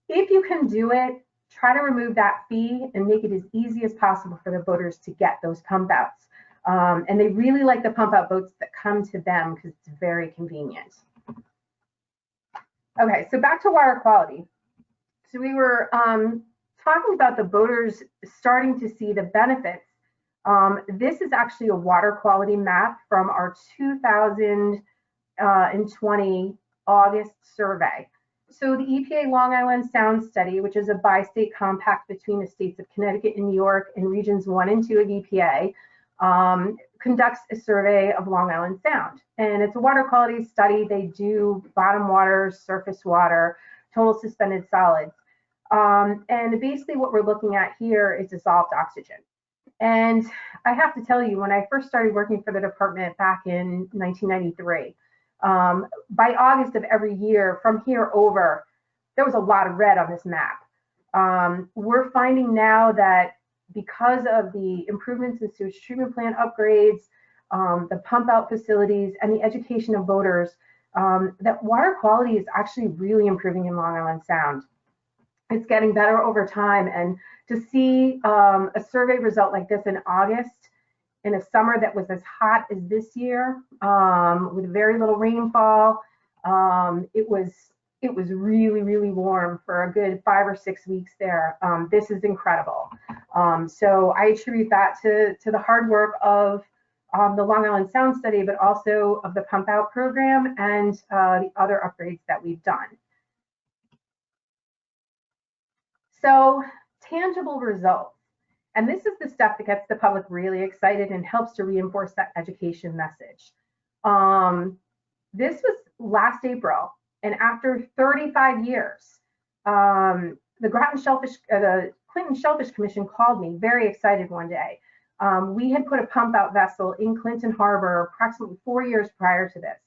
if you can do it, try to remove that fee and make it as easy as possible for the boaters to get those pump outs. And they really like the pump out boats that come to them because it's very convenient. Okay, so back to water quality. So we were talking about the boaters starting to see the benefits. This is actually a water quality map from our 2020 August survey. So the EPA Long Island Sound Study, which is a bi-state compact between the states of Connecticut and New York and regions 1 and 2 of EPA, conducts a survey of Long Island Sound. And it's a water quality study. They do bottom water, surface water, total suspended solids. And basically what we're looking at here is dissolved oxygen. And I have to tell you, when I first started working for the department back in 1993, by August of every year from here over, there was a lot of red on this map. We're finding now that because of the improvements in sewage treatment plant upgrades, the pump out facilities, and the education of boaters, that water quality is actually really improving in Long Island Sound. It's getting better over time, and to see a survey result like this in August, in a summer that was as hot as this year, with very little rainfall, it was really, really warm for a good 5 or 6 weeks there. This is incredible. So I attribute that to the hard work of the Long Island Sound study, but also of the pump out program and the other upgrades that we've done. So tangible results. And this is the stuff that gets the public really excited and helps to reinforce that education message. This was last April, and after 35 years, the Clinton Shellfish Commission called me very excited one day. We had put a pump out vessel in Clinton Harbor approximately 4 years prior to this.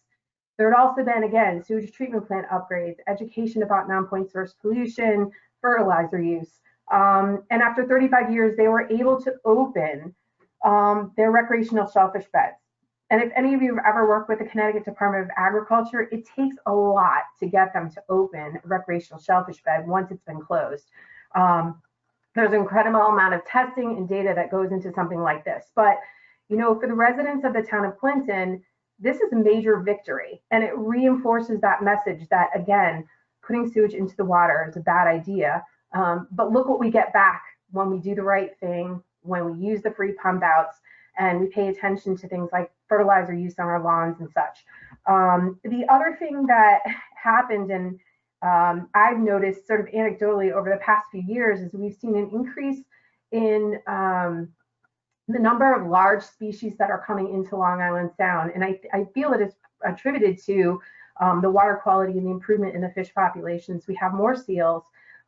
There had also been, again, sewage treatment plant upgrades, education about non-point source pollution, fertilizer use. And after 35 years, they were able to open their recreational shellfish beds. And if any of you have ever worked with the Connecticut Department of Agriculture, it takes a lot to get them to open a recreational shellfish bed once it's been closed. There's an incredible amount of testing and data that goes into something like this. But, you know, for the residents of the town of Clinton, this is a major victory. And it reinforces that message that, again, putting sewage into the water is a bad idea. But look what we get back when we do the right thing, when we use the free pump outs, and we pay attention to things like fertilizer use on our lawns and such. The other thing that happened, and I've noticed sort of anecdotally over the past few years, is we've seen an increase in the number of large species that are coming into Long Island Sound. And I feel it is attributed to the water quality and the improvement in the fish populations. We have more seals.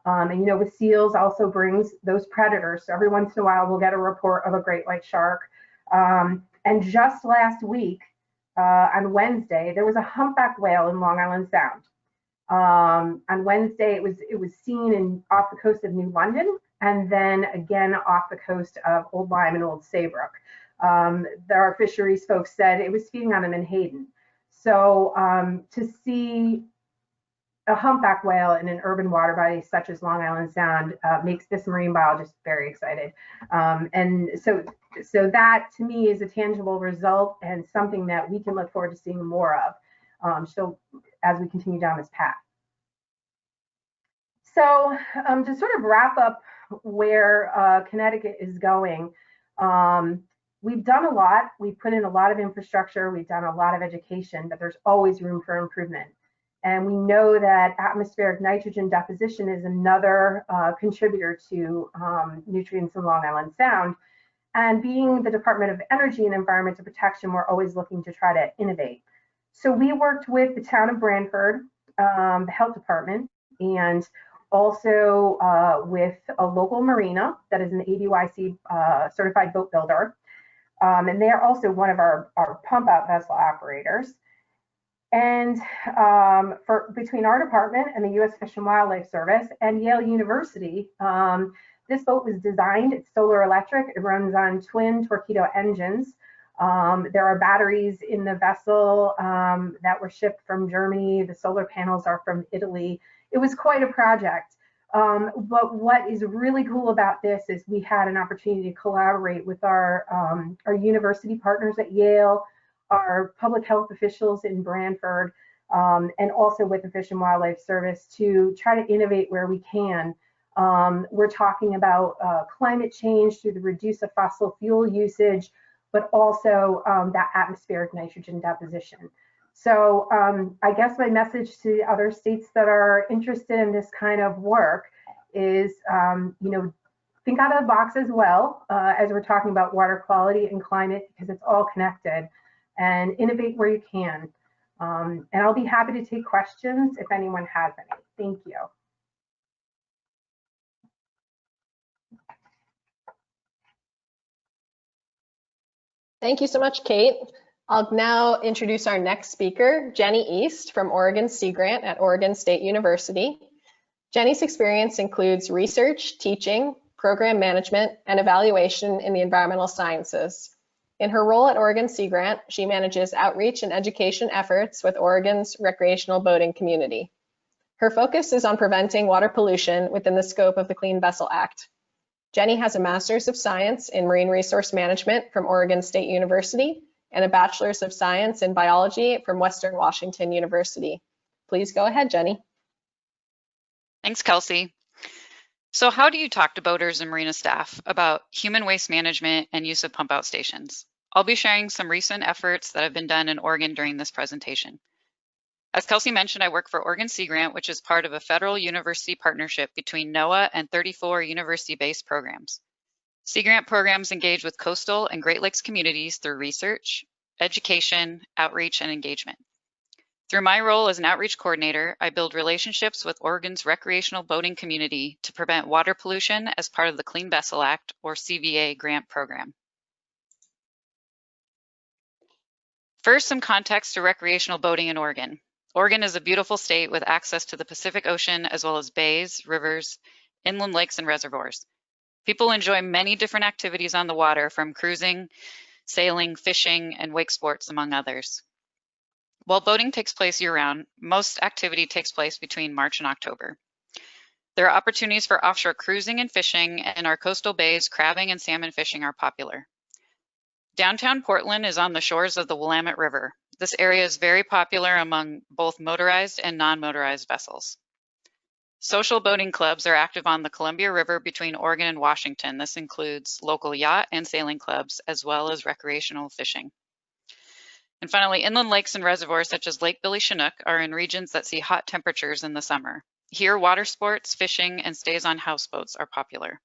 And, you know, with seals also brings those predators. So every once in a while, we'll get a report of a great white shark. And just last week, on Wednesday, there was a humpback whale in Long Island Sound. On Wednesday, it was seen off the coast of New London, and then again off the coast of Old Lyme and Old Saybrook. Our fisheries folks said it was feeding on them in Hayden. So to see a humpback whale in an urban water body such as Long Island Sound makes this marine biologist very excited. And so that to me is a tangible result and something that we can look forward to seeing more of so as we continue down this path. So to sort of wrap up where Connecticut is going, we've done a lot. We've put in a lot of infrastructure. We've done a lot of education, but there's always room for improvement. And we know that atmospheric nitrogen deposition is another contributor to nutrients in Long Island Sound. And being the Department of Energy and Environmental Protection, we're always looking to try to innovate. So we worked with the town of Branford, the health department, and also with a local marina that is an ADYC certified boat builder. And they are also one of our pump out vessel operators. And between our department and the U.S. Fish and Wildlife Service and Yale University, this boat was designed, it's solar electric, it runs on twin torpedo engines. There are batteries in the vessel that were shipped from Germany. The solar panels are from Italy. It was quite a project. But what is really cool about this is we had an opportunity to collaborate with our university partners at Yale, our public health officials in Branford, and also with the Fish and Wildlife Service to try to innovate where we can. We're talking about climate change through the reduce of fossil fuel usage, but also that atmospheric nitrogen deposition. So I guess my message to other states that are interested in this kind of work is, you know, think out of the box as well as we're talking about water quality and climate, because it's all connected, and innovate where you can. And I'll be happy to take questions if anyone has any. Thank you. Thank you so much, Kate. I'll now introduce our next speaker, Jenny East from Oregon Sea Grant at Oregon State University. Jenny's experience includes research, teaching, program management, and evaluation in the environmental sciences. In her role at Oregon Sea Grant, she manages outreach and education efforts with Oregon's recreational boating community. Her focus is on preventing water pollution within the scope of the Clean Vessel Act. Jenny has a Master's of Science in Marine Resource Management from Oregon State University and a Bachelor's of Science in Biology from Western Washington University. Please go ahead, Jenny. Thanks, Kelsey. So how do you talk to boaters and marina staff about human waste management and use of pump out stations? I'll be sharing some recent efforts that have been done in Oregon during this presentation. As Kelsey mentioned, I work for Oregon Sea Grant, which is part of a federal university partnership between NOAA and 34 university-based programs. Sea Grant programs engage with coastal and Great Lakes communities through research, education, outreach, and engagement. Through my role as an outreach coordinator, I build relationships with Oregon's recreational boating community to prevent water pollution as part of the Clean Vessel Act, or CVA, grant program. First, some context to recreational boating in Oregon. Oregon is a beautiful state with access to the Pacific Ocean as well as bays, rivers, inland lakes, and reservoirs. People enjoy many different activities on the water, from cruising, sailing, fishing, and wake sports, among others. While boating takes place year-round, most activity takes place between March and October. There are opportunities for offshore cruising and fishing, and our coastal bays, crabbing and salmon fishing are popular. Downtown Portland is on the shores of the Willamette River. This area is very popular among both motorized and non-motorized vessels. Social boating clubs are active on the Columbia River between Oregon and Washington. This includes local yacht and sailing clubs, as well as recreational fishing. And finally, inland lakes and reservoirs such as Lake Billy Chinook are in regions that see hot temperatures in the summer. Here, water sports, fishing, and stays on houseboats are popular.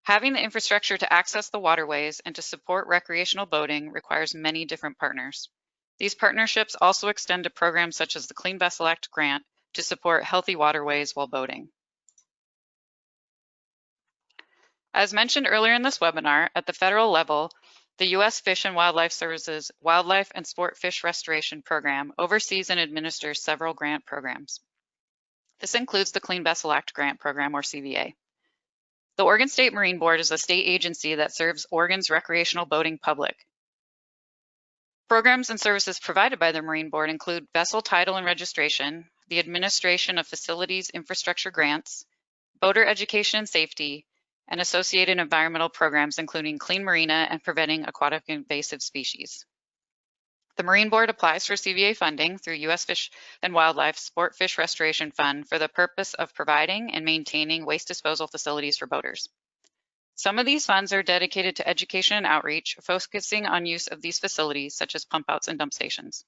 Having the infrastructure to access the waterways and to support recreational boating requires many different partners. These partnerships also extend to programs such as the Clean Vessel Act grant to support healthy waterways while boating. As mentioned earlier in this webinar, at the federal level, the U.S. Fish and Wildlife Services Wildlife and Sport Fish Restoration Program oversees and administers several grant programs. This includes the Clean Vessel Act grant program, or CVA. The Oregon State Marine Board is a state agency that serves Oregon's recreational boating public. Programs and services provided by the Marine Board include vessel title and registration, the administration of facilities infrastructure grants, boater education and safety, and associated environmental programs including clean marina and preventing aquatic invasive species. The Marine Board applies for CVA funding through U.S. Fish and Wildlife Sport Fish Restoration Fund for the purpose of providing and maintaining waste disposal facilities for boaters. Some of these funds are dedicated to education and outreach, focusing on use of these facilities such as pump outs and dump stations.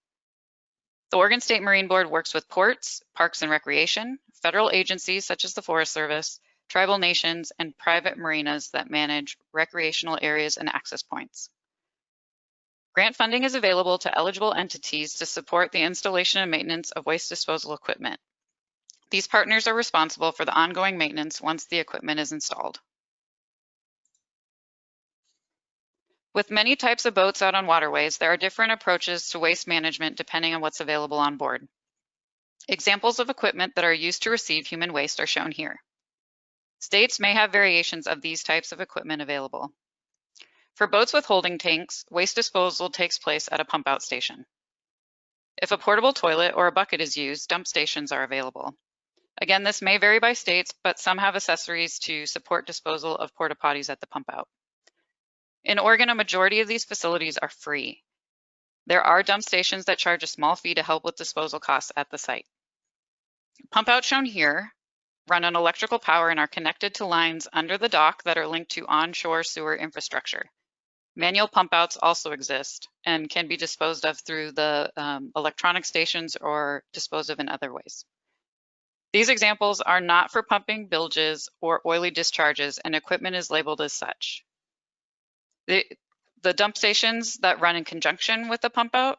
The Oregon State Marine Board works with ports, parks and recreation, federal agencies such as the Forest Service, tribal nations, and private marinas that manage recreational areas and access points. Grant funding is available to eligible entities to support the installation and maintenance of waste disposal equipment. These partners are responsible for the ongoing maintenance once the equipment is installed. With many types of boats out on waterways, there are different approaches to waste management depending on what's available on board. Examples of equipment that are used to receive human waste are shown here. States may have variations of these types of equipment available. For boats with holding tanks, waste disposal takes place at a pump out station. If a portable toilet or a bucket is used, dump stations are available. Again, this may vary by states, but some have accessories to support disposal of porta potties at the pump out. In Oregon, a majority of these facilities are free. There are dump stations that charge a small fee to help with disposal costs at the site. Pump outs shown here run on electrical power and are connected to lines under the dock that are linked to onshore sewer infrastructure. Manual pump outs also exist and can be disposed of through the electronic stations or disposed of in other ways. These examples are not for pumping bilges or oily discharges, and equipment is labeled as such. The dump stations that run in conjunction with the pump out,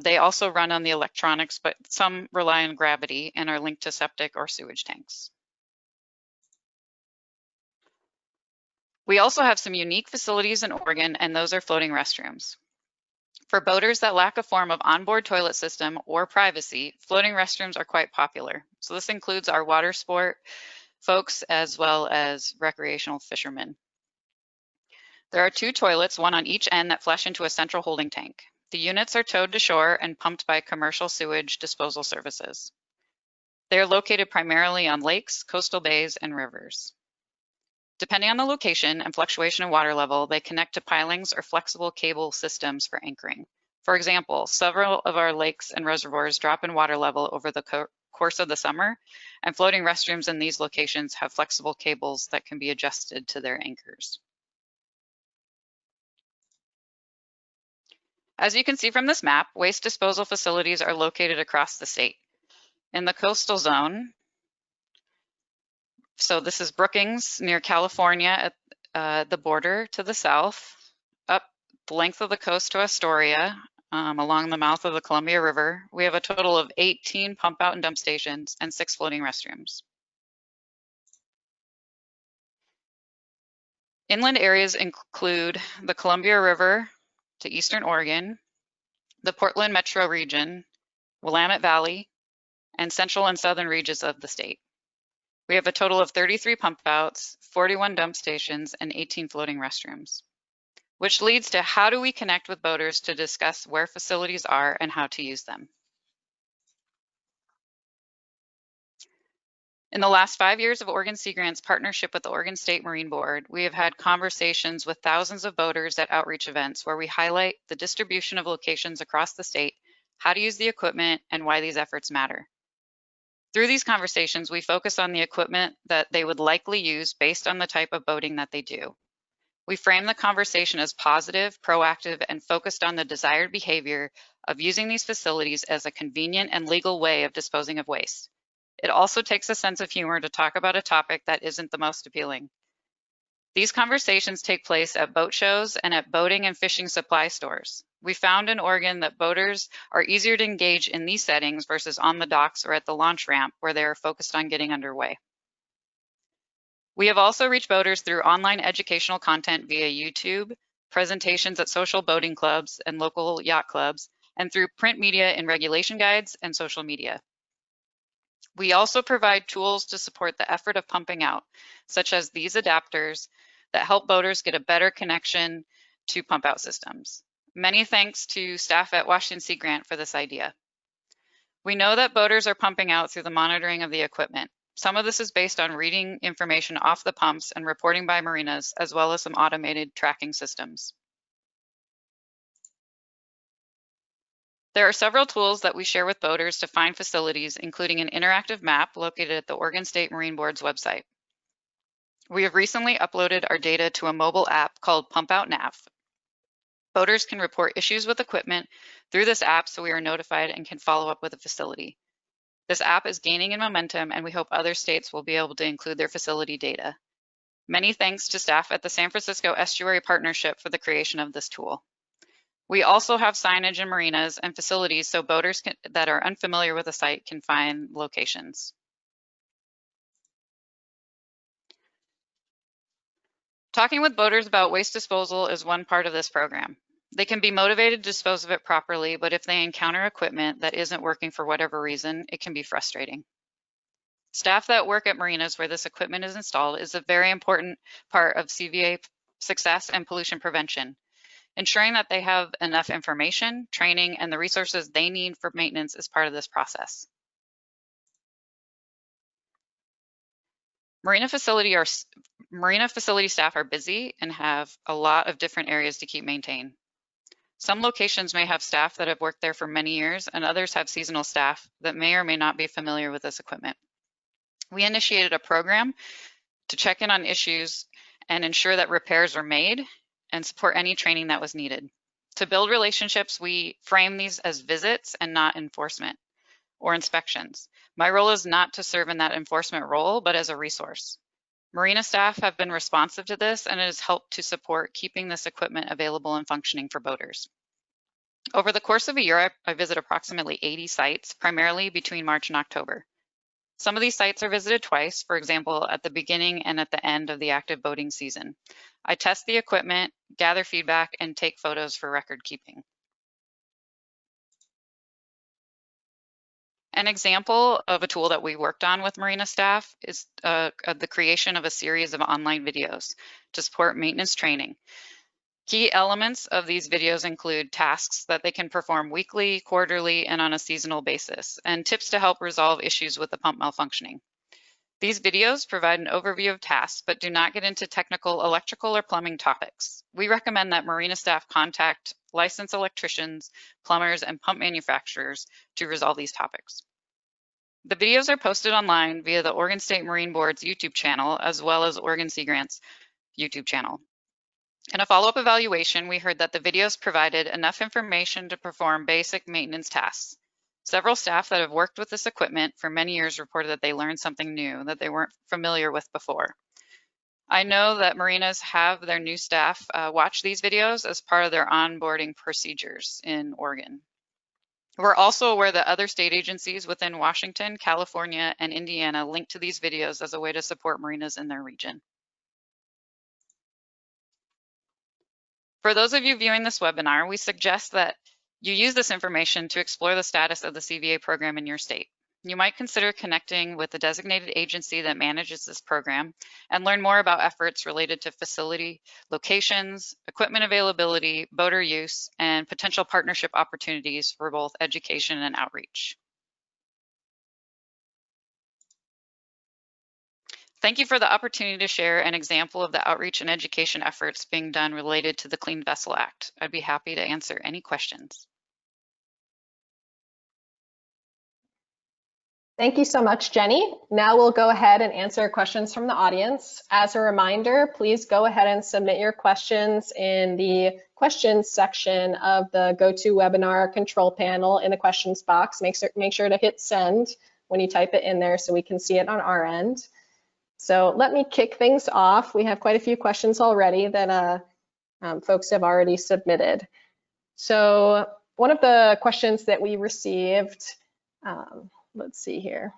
they also run on the electronics, but some rely on gravity and are linked to septic or sewage tanks. We also have some unique facilities in Oregon, and those are floating restrooms. For boaters that lack a form of onboard toilet system or privacy, floating restrooms are quite popular. So this includes our water sport folks as well as recreational fishermen. There are 2 toilets, one on each end, that flush into a central holding tank. The units are towed to shore and pumped by commercial sewage disposal services. They are located primarily on lakes, coastal bays, and rivers. Depending on the location and fluctuation in water level, they connect to pilings or flexible cable systems for anchoring. For example, several of our lakes and reservoirs drop in water level over the course of the summer, and floating restrooms in these locations have flexible cables that can be adjusted to their anchors. As you can see from this map, waste disposal facilities are located across the state. In the coastal zone, so this is Brookings near California at the border to the south, up the length of the coast to Astoria, along the mouth of the Columbia River. We have a total of 18 pump out and dump stations and 6 floating restrooms. Inland areas include the Columbia River to eastern Oregon, the Portland metro region, Willamette Valley, and central and southern regions of the state. We have a total of 33 pump outs, 41 dump stations, and 18 floating restrooms, which leads to how do we connect with boaters to discuss where facilities are and how to use them. In the last 5 years of Oregon Sea Grant's partnership with the Oregon State Marine Board, we have had conversations with thousands of boaters at outreach events where we highlight the distribution of locations across the state, how to use the equipment, and why these efforts matter. Through these conversations, we focus on the equipment that they would likely use based on the type of boating that they do. We frame the conversation as positive, proactive, and focused on the desired behavior of using these facilities as a convenient and legal way of disposing of waste. It also takes a sense of humor to talk about a topic that isn't the most appealing. These conversations take place at boat shows and at boating and fishing supply stores. We found in Oregon that boaters are easier to engage in these settings versus on the docks or at the launch ramp where they are focused on getting underway. We have also reached boaters through online educational content via YouTube, presentations at social boating clubs and local yacht clubs, and through print media in regulation guides and social media. We also provide tools to support the effort of pumping out, such as these adapters that help boaters get a better connection to pump out systems. Many thanks to staff at Washington Sea Grant for this idea. We know that boaters are pumping out through the monitoring of the equipment. Some of this is based on reading information off the pumps and reporting by marinas, as well as some automated tracking systems. There are several tools that we share with boaters to find facilities, including an interactive map located at the Oregon State Marine Board's website. We have recently uploaded our data to a mobile app called Pump Out Nav. Boaters can report issues with equipment through this app so we are notified and can follow up with a facility. This app is gaining in momentum and we hope other states will be able to include their facility data. Many thanks to staff at the San Francisco Estuary Partnership for the creation of this tool. We also have signage in marinas and facilities so boaters that are unfamiliar with the site can find locations. Talking with boaters about waste disposal is one part of this program. They can be motivated to dispose of it properly, but if they encounter equipment that isn't working for whatever reason, it can be frustrating. Staff that work at marinas where this equipment is installed is a very important part of CVA success and pollution prevention. Ensuring that they have enough information, training, and the resources they need for maintenance is part of this process. Marina facility staff are busy and have a lot of different areas to keep maintained. Some locations may have staff that have worked there for many years, and others have seasonal staff that may or may not be familiar with this equipment. We initiated a program to check in on issues and ensure that repairs were made and support any training that was needed. To build relationships, we frame these as visits and not enforcement or inspections. My role is not to serve in that enforcement role, but as a resource. Marina staff have been responsive to this and it has helped to support keeping this equipment available and functioning for boaters. Over the course of a year, I visit approximately 80 sites, primarily between March and October. Some of these sites are visited twice, for example, at the beginning and at the end of the active boating season. I test the equipment, gather feedback, and take photos for record keeping. An example of a tool that we worked on with marina staff is the creation of a series of online videos to support maintenance training. Key elements of these videos include tasks that they can perform weekly, quarterly, and on a seasonal basis, and tips to help resolve issues with the pump malfunctioning. These videos provide an overview of tasks, but do not get into technical electrical or plumbing topics. We recommend that marina staff contact licensed electricians, plumbers, and pump manufacturers to resolve these topics. The videos are posted online via the Oregon State Marine Board's YouTube channel, as well as Oregon Sea Grant's YouTube channel. In a follow-up evaluation, we heard that the videos provided enough information to perform basic maintenance tasks. Several staff that have worked with this equipment for many years reported that they learned something new that they weren't familiar with before. I know that marinas have their new staff watch these videos as part of their onboarding procedures in Oregon. We're also aware that other state agencies within Washington, California, and Indiana link to these videos as a way to support marinas in their region. For those of you viewing this webinar, we suggest that you use this information to explore the status of the CVA program in your state. You might consider connecting with the designated agency that manages this program and learn more about efforts related to facility locations, equipment availability, boater use, and potential partnership opportunities for both education and outreach. Thank you for the opportunity to share an example of the outreach and education efforts being done related to the Clean Vessel Act. I'd be happy to answer any questions. Thank you so much, Jenny. Now we'll go ahead and answer questions from the audience. As a reminder, please go ahead and submit your questions in the questions section of the GoToWebinar control panel in the questions box. Make sure to hit send when you type it in there so we can see it on our end. So let me kick things off. We have quite a few questions already that folks have already submitted. So one of the questions that we received, let's see here.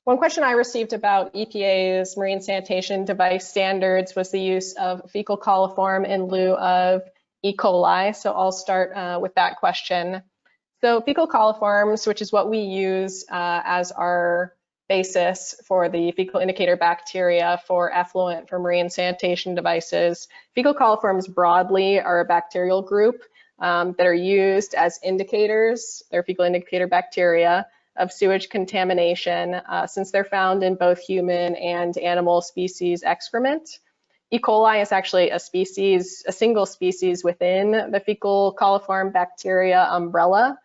One question I received about EPA's marine sanitation device standards was the use of fecal coliform in lieu of E. coli. So I'll start with that question. So fecal coliforms, which is what we use as our basis for the fecal indicator bacteria for effluent for marine sanitation devices. Fecal coliforms broadly are a bacterial group that are used as indicators, they're fecal indicator bacteria of sewage contamination since they're found in both human and animal species excrement. E. coli is actually a single species within the fecal coliform bacteria umbrella.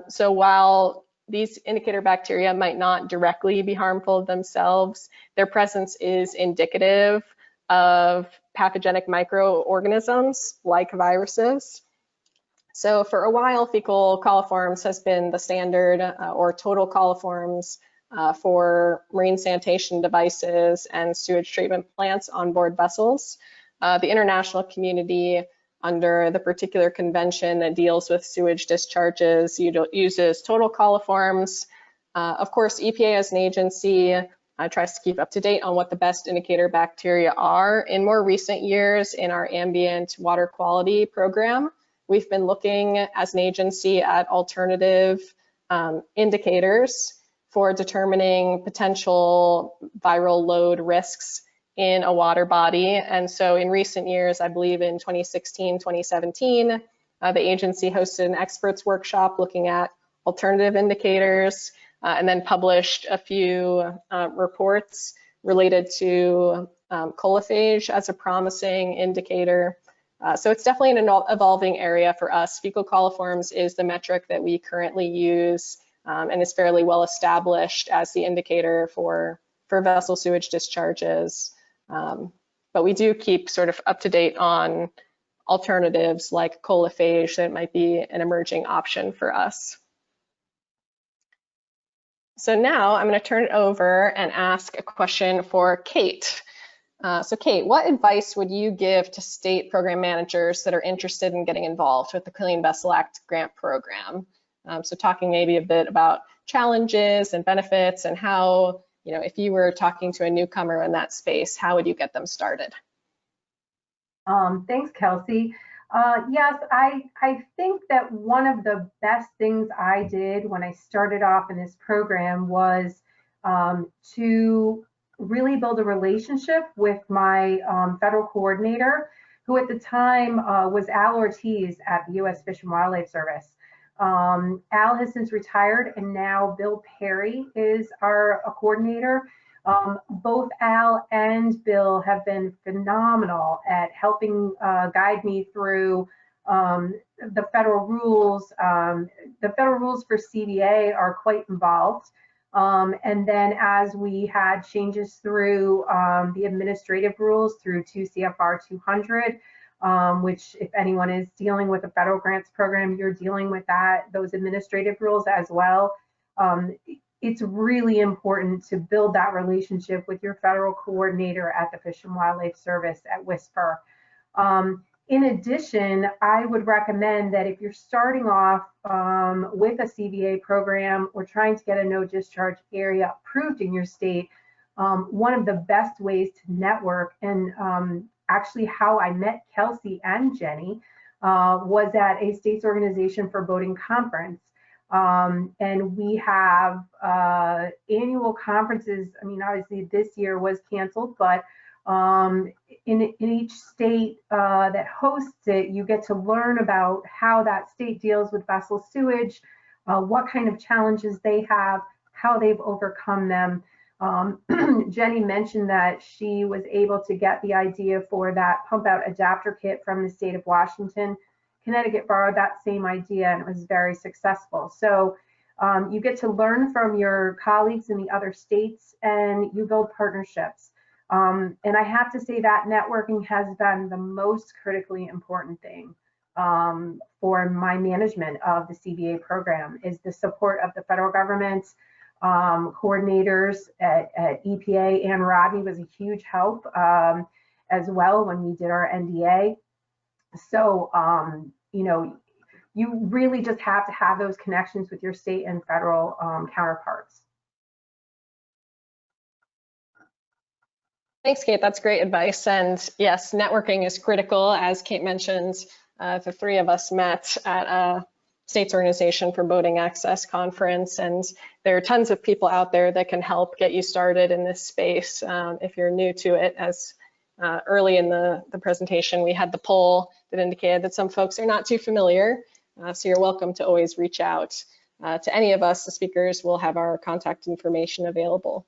So while these indicator bacteria might not directly be harmful themselves, their presence is indicative of pathogenic microorganisms like viruses. So for a while, fecal coliforms has been the standard or total coliforms for marine sanitation devices and sewage treatment plants on board vessels. The international community, under the particular convention that deals with sewage discharges, uses total coliforms. Of course, EPA as an agency tries to keep up to date on what the best indicator bacteria are. In more recent years, in our ambient water quality program, we've been looking as an agency at alternative indicators for determining potential viral load risks in a water body. And so in recent years, I believe in 2016, 2017, the agency hosted an experts workshop looking at alternative indicators and then published a few reports related to coliphage as a promising indicator. So it's definitely an evolving area for us. Fecal coliforms is the metric that we currently use and is fairly well established as the indicator for vessel sewage discharges. But we do keep sort of up to date on alternatives like coliphage that might be an emerging option for us. So now I'm going to turn it over and ask a question for Kate. So Kate, what advice would you give to state program managers that are interested in getting involved with the Clean Vessel Act grant program? So talking maybe a bit about challenges and benefits and how, if you were talking to a newcomer in that space, how would you get them started? Thanks, Kelsey. Yes, I think that one of the best things I did when I started off in this program was to really build a relationship with my federal coordinator, who at the time was Al Ortiz at the U.S. Fish and Wildlife Service. Al has since retired, and now Bill Perry is our coordinator. Both Al and Bill have been phenomenal at helping guide me through the federal rules. The federal rules for CVA are quite involved. And then as we had changes through the administrative rules through 2 CFR 200, which if anyone is dealing with a federal grants program, you're dealing with those administrative rules as well. It's really important to build that relationship with your federal coordinator at the Fish and Wildlife Service at WSPR. In addition, I would recommend that if you're starting off with a CVA program or trying to get a no discharge area approved in your state, one of the best ways to network, and actually how I met Kelsey and Jenny, was at a state's organization for boating conference. And we have annual conferences. I mean, obviously this year was canceled, but in each state that hosts it, you get to learn about how that state deals with vessel sewage, what kind of challenges they have, how they've overcome them. Jenny mentioned that she was able to get the idea for that pump out adapter kit from the state of Washington. Connecticut borrowed that same idea and it was very successful. So you get to learn from your colleagues in the other states and you build partnerships. And I have to say that networking has been the most critically important thing for my management of the CVA program, is the support of the federal government. Coordinators at EPA and Rodney was a huge help as well when we did our NDA. So, you know, you really just have to have those connections with your state and federal counterparts. Thanks, Kate. That's great advice. And yes, networking is critical. As Kate mentioned, the three of us met at a state's organization for boating access conference, and there are tons of people out there that can help get you started in this space if you're new to it. As early in the presentation, we had the poll that indicated that some folks are not too familiar, so you're welcome to always reach out to any of us. The speakers will have our contact information available.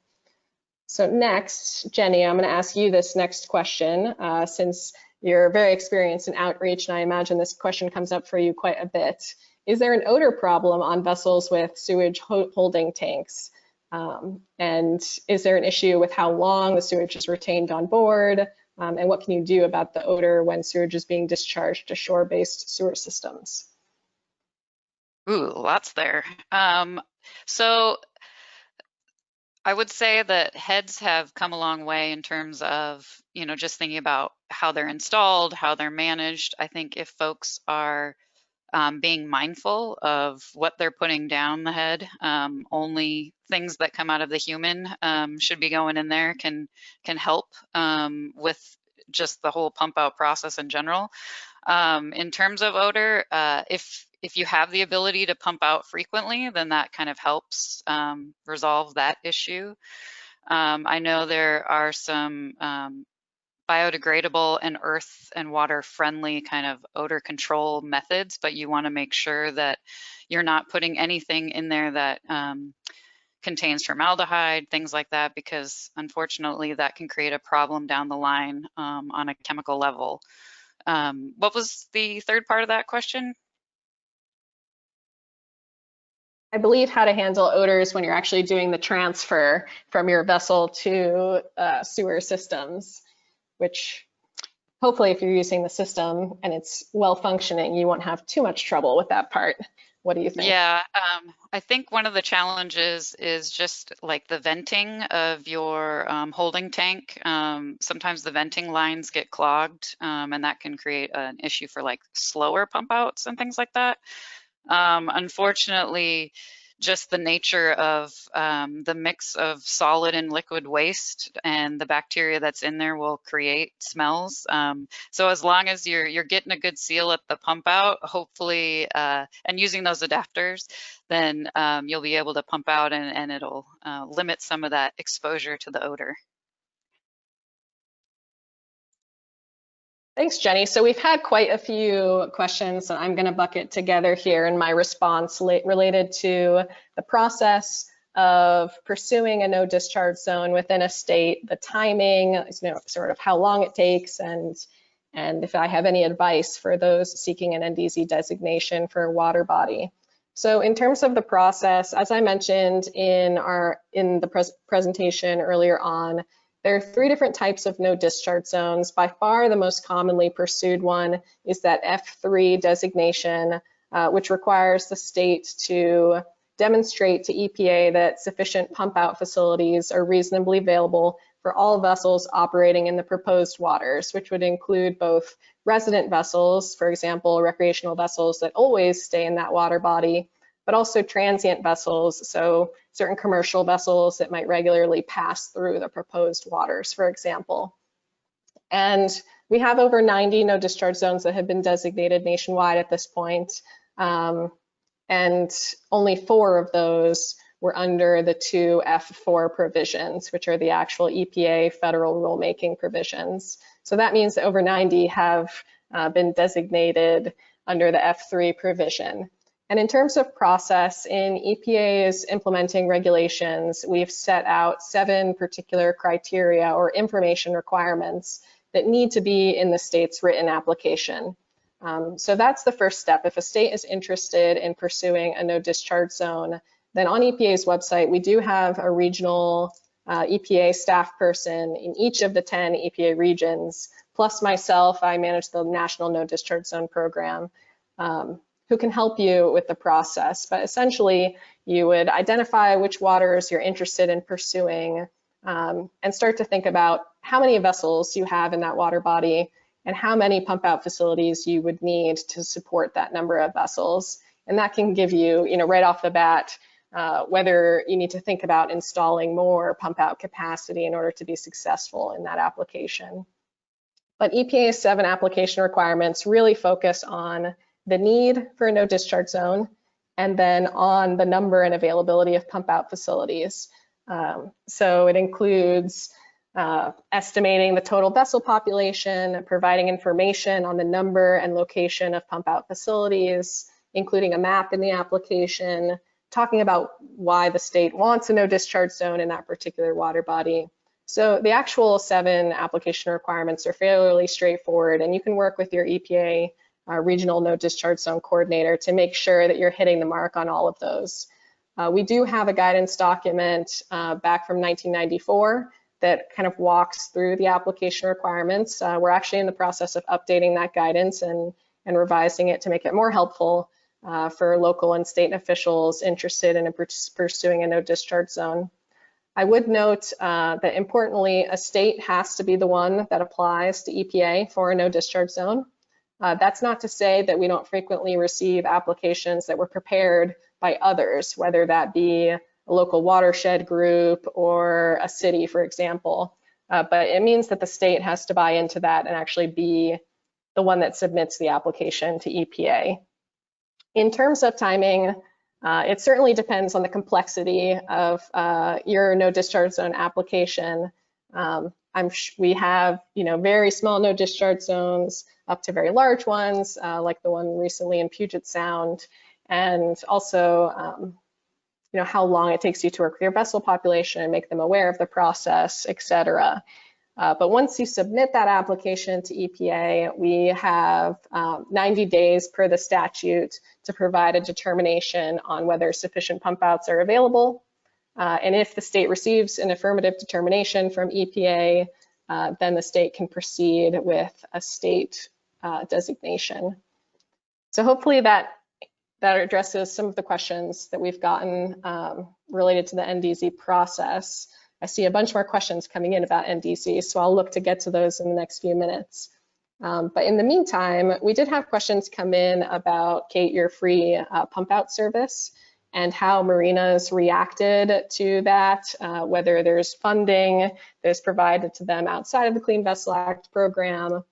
So next, Jenny, I'm going to ask you this next question, since you're very experienced in outreach, and I imagine this question comes up for you quite a bit. Is there an odor problem on vessels with sewage holding tanks? And is there an issue with how long the sewage is retained on board? And what can you do about the odor when sewage is being discharged to shore-based sewer systems? Ooh, lots there. So I would say that heads have come a long way in terms of, you know, just thinking about how they're installed, how they're managed. I think if folks are being mindful of what they're putting down the head, only things that come out of the human should be going in there can help with just the whole pump out process in general. In terms of odor, if you have the ability to pump out frequently, then that kind of helps resolve that issue. I know there are some biodegradable and earth and water friendly kind of odor control methods, but you want to make sure that you're not putting anything in there that contains formaldehyde, things like that, because unfortunately that can create a problem down the line on a chemical level. What was the third part of that question? I believe how to handle odors when you're actually doing the transfer from your vessel to sewer systems, which hopefully if you're using the system and it's well functioning, you won't have too much trouble with that part. What do you think? Yeah, I think one of the challenges is just like the venting of your holding tank. Sometimes the venting lines get clogged and that can create an issue for like slower pump outs and things like that. Unfortunately, just the nature of the mix of solid and liquid waste and the bacteria that's in there will create smells. So as long as you're getting a good seal at the pump out, hopefully, and using those adapters, then you'll be able to pump out and it'll limit some of that exposure to the odor. Thanks, Jenny. So we've had quite a few questions that I'm going to bucket together here in my response related to the process of pursuing a no discharge zone within a state, the timing, you know, sort of how long it takes, and if I have any advice for those seeking an NDZ designation for a water body. So in terms of the process, as I mentioned in the presentation earlier on, there are 3 different types of no discharge zones. By far the most commonly pursued one is that F3 designation, which requires the state to demonstrate to EPA that sufficient pump out facilities are reasonably available for all vessels operating in the proposed waters, which would include both resident vessels, for example, recreational vessels that always stay in that water body, but also transient vessels, so certain commercial vessels that might regularly pass through the proposed waters, for example. And we have over 90 no discharge zones that have been designated nationwide at this point, and only 4 of those were under the 2 F4 provisions, which are the actual EPA federal rulemaking provisions. So that means that over 90 have been designated under the F3 provision. And in terms of process, in EPA's implementing regulations, we've set out 7 particular criteria or information requirements that need to be in the state's written application. So that's the first step. If a state is interested in pursuing a no discharge zone, then on EPA's website, we do have a regional EPA staff person in each of the 10 EPA regions, plus myself. I manage the National No Discharge Zone program, who can help you with the process. But essentially, you would identify which waters you're interested in pursuing, and start to think about how many vessels you have in that water body and how many pump out facilities you would need to support that number of vessels. And that can give you, right off the bat, whether you need to think about installing more pump out capacity in order to be successful in that application. But EPA's 7 application requirements really focus on the need for a no discharge zone, and then on the number and availability of pump out facilities. So it includes estimating the total vessel population, providing information on the number and location of pump out facilities, including a map in the application, talking about why the state wants a no discharge zone in that particular water body. So the actual 7 application requirements are fairly straightforward, and you can work with your EPA regional no discharge zone coordinator to make sure that you're hitting the mark on all of those. We do have a guidance document back from 1994 that kind of walks through the application requirements. We're actually in the process of updating that guidance and revising it to make it more helpful for local and state officials interested in pursuing a no discharge zone. I would note that importantly, a state has to be the one that applies to EPA for a no discharge zone. That's not to say that we don't frequently receive applications that were prepared by others, whether that be a local watershed group or a city, for example. But it means that the state has to buy into that and actually be the one that submits the application to EPA. In terms of timing, it certainly depends on the complexity of your no discharge zone application. We have, very small no discharge zones up to very large ones, like the one recently in Puget Sound, and also, how long it takes you to work with your vessel population and make them aware of the process, et cetera. But once you submit that application to EPA, we have 90 days per the statute to provide a determination on whether sufficient pump outs are available. And if the state receives an affirmative determination from EPA, then the state can proceed with a state designation. So hopefully that addresses some of the questions that we've gotten related to the NDZ process. I see a bunch more questions coming in about NDZ, so I'll look to get to those in the next few minutes. But in the meantime, we did have questions come in about, Kate, your free pump out service and how marinas reacted to that, whether there's funding that's provided to them outside of the Clean Vessel Act program,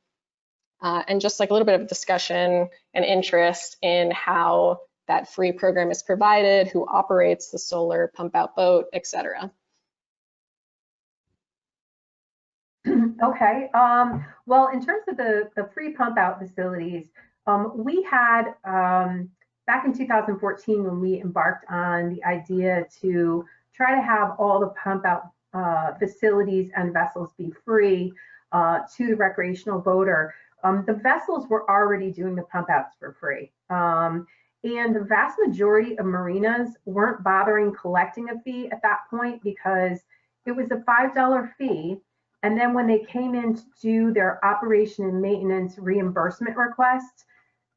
and just like a little bit of discussion and interest in how that free program is provided, who operates the solar pump out boat, et cetera. Okay, well, in terms of the free pump out facilities, we had, back in 2014, when we embarked on the idea to try to have all the pump out facilities and vessels be free to the recreational boater, the vessels were already doing the pump outs for free. And the vast majority of marinas weren't bothering collecting a fee at that point because it was a $5 fee. And then when they came in to do their operation and maintenance reimbursement request,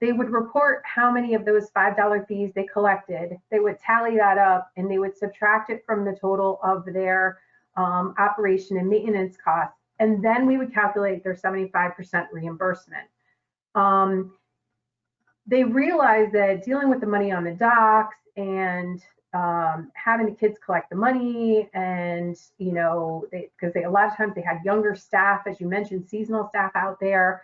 they would report how many of those $5 fees they collected. They would tally that up and they would subtract it from the total of their operation and maintenance costs. And then we would calculate their 75% reimbursement. They realized that dealing with the money on the docks and having the kids collect the money, and because a lot of times they had younger staff, as you mentioned, seasonal staff out there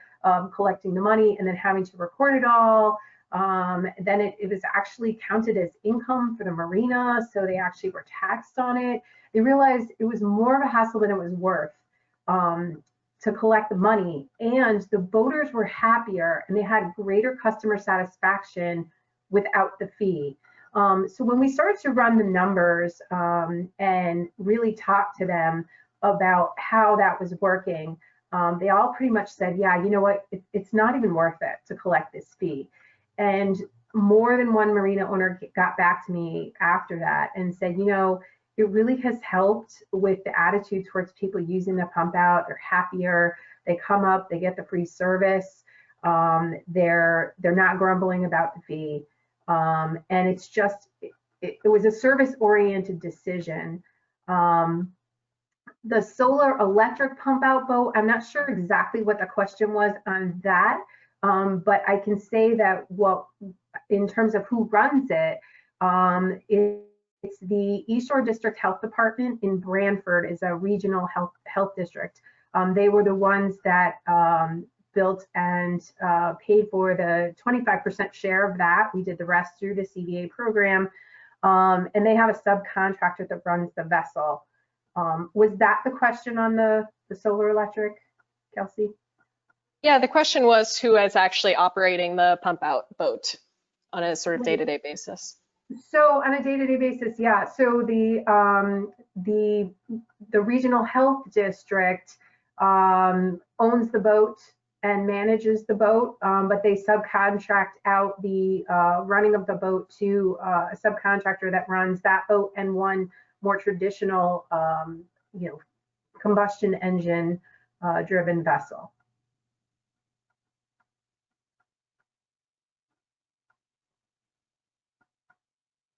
collecting the money and then having to record it all. Then it was actually counted as income for the marina, so they actually were taxed on it. They realized it was more of a hassle than it was worth to collect the money, and the boaters were happier and they had greater customer satisfaction without the fee. So when we started to run the numbers and really talk to them about how that was working, they all pretty much said, yeah, you know what, it's not even worth it to collect this fee. And more than one marina owner got back to me after that and said, it really has helped with the attitude towards people using the pump out. They're happier. They come up, they get the free service. They're not grumbling about the fee. And it's just, it was a service-oriented decision. The solar electric pump out boat, I'm not sure exactly what the question was on that, but I can say that in terms of who runs it, it's the East Shore District Health Department in Branford, is a regional health district. They were the ones that built and paid for the 25% share of that. We did the rest through the CDA program. And they have a subcontractor that runs the vessel. Was that the question on the solar electric, Kelsey? Yeah, the question was who is actually operating the pump out boat on a sort of day-to-day basis. So on a day-to-day basis, yeah. So the regional health district owns the boat and manages the boat, but they subcontract out the running of the boat to a subcontractor that runs that boat and one more traditional, combustion engine driven vessel.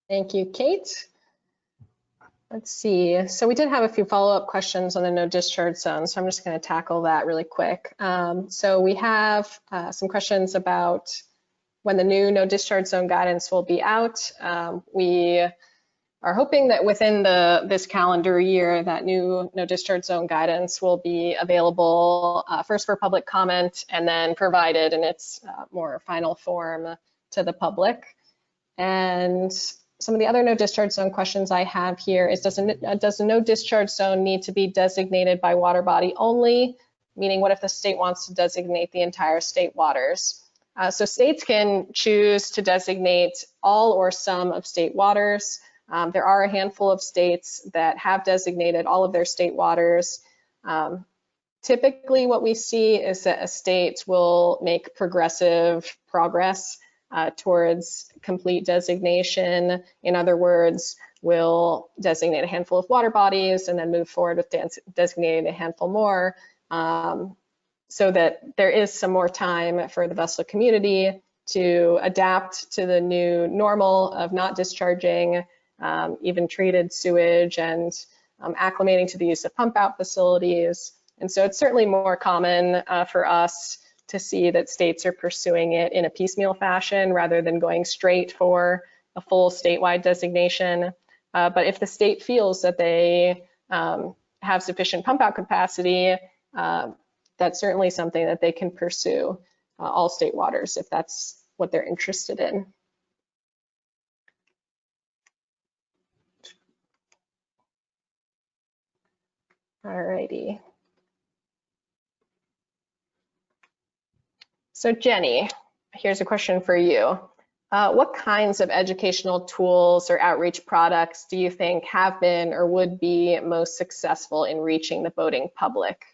Thank you, Kate. Let's see. So we did have a few follow-up questions on the no discharge zone, so I'm just going to tackle that really quick. So we have some questions about when the new no discharge zone guidance will be out. We are hoping that within this calendar year, that new no discharge zone guidance will be available first for public comment and then provided in its more final form to the public. And some of the other no discharge zone questions I have here is, does a no discharge zone need to be designated by water body only? Meaning, what if the state wants to designate the entire state waters? So states can choose to designate all or some of state waters. There are a handful of states that have designated all of their state waters. Typically what we see is that a state will make progressive progress towards complete designation. In other words, we'll designate a handful of water bodies and then move forward with designating a handful more, so that there is some more time for the vessel community to adapt to the new normal of not discharging even treated sewage and acclimating to the use of pump out facilities. And so it's certainly more common for us to see that states are pursuing it in a piecemeal fashion rather than going straight for a full statewide designation. But if the state feels that they have sufficient pump out capacity, that's certainly something that they can pursue, all state waters, if that's what they're interested in. Alrighty. So Jenny, here's a question for you. What kinds of educational tools or outreach products do you think have been or would be most successful in reaching the boating public?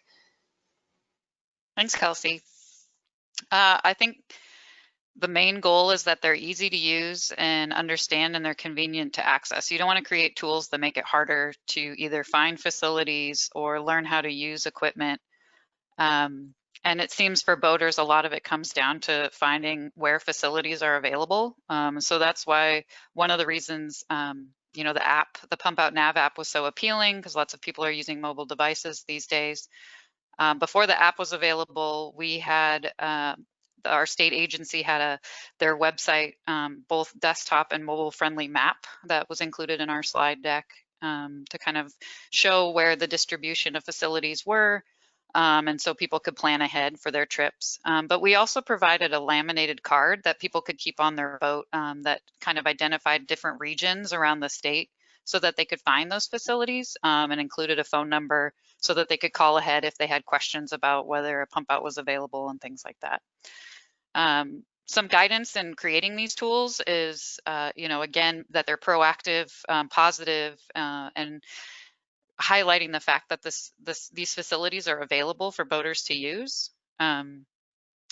Thanks, Kelsey. I think The main goal is that they're easy to use and understand, and they're convenient to access. You don't want to create tools that make it harder to either find facilities or learn how to use equipment. And it seems for boaters, a lot of it comes down to finding where facilities are available. So that's why one of the reasons, you know, the Pump Out Nav app was so appealing, because lots of people are using mobile devices these days. Before the app was available, we had our state agency had their website, both desktop and mobile friendly map that was included in our slide deck to kind of show where the distribution of facilities were. And so people could plan ahead for their trips. But we also provided a laminated card that people could keep on their boat that kind of identified different regions around the state so that they could find those facilities, and included a phone number so that they could call ahead if they had questions about whether a pump out was available and things like that. Some guidance in creating these tools is, you know, again, that they're proactive, positive, and highlighting the fact that these facilities are available for boaters to use.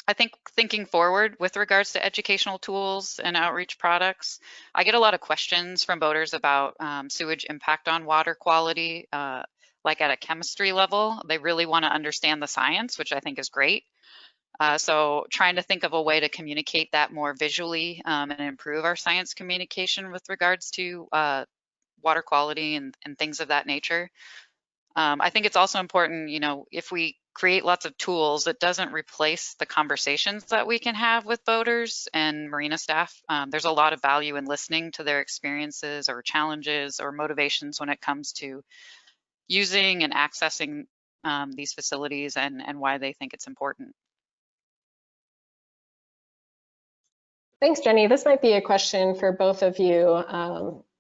I think thinking forward with regards to educational tools and outreach products, I get a lot of questions from boaters about sewage impact on water quality, like at a chemistry level. They really want to understand the science, which I think is great. So trying to think of a way to communicate that more visually and improve our science communication with regards to water quality and things of that nature. I think it's also important, you know, if we create lots of tools, it doesn't replace the conversations that we can have with boaters and marina staff. There's a lot of value in listening to their experiences or challenges or motivations when it comes to using and accessing these facilities and why they think it's important. Thanks, Jenny. This might be a question for both of you,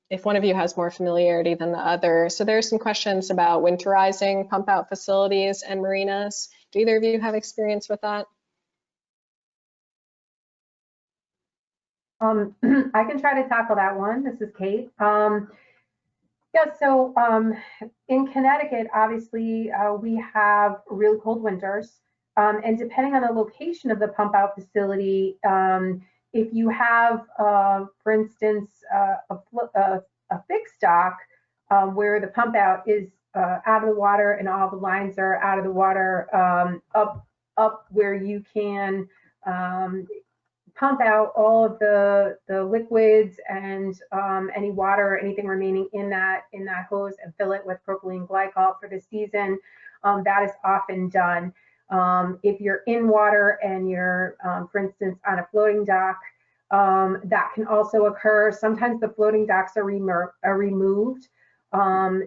if one of you has more familiarity than the other. So there's some questions about winterizing pump out facilities and marinas. Do either of you have experience with that? I can try to tackle that one. This is Kate. Yeah, so in Connecticut, obviously, we have really cold winters. And depending on the location of the pump out facility, if you have, for instance, a fixed dock where the pump out is out of the water and all the lines are out of the water, up where you can pump out all of the liquids and any water or anything remaining in that hose and fill it with propylene glycol for the season, that is often done. If you're in water and you're, for instance, on a floating dock, that can also occur. Sometimes the floating docks are removed.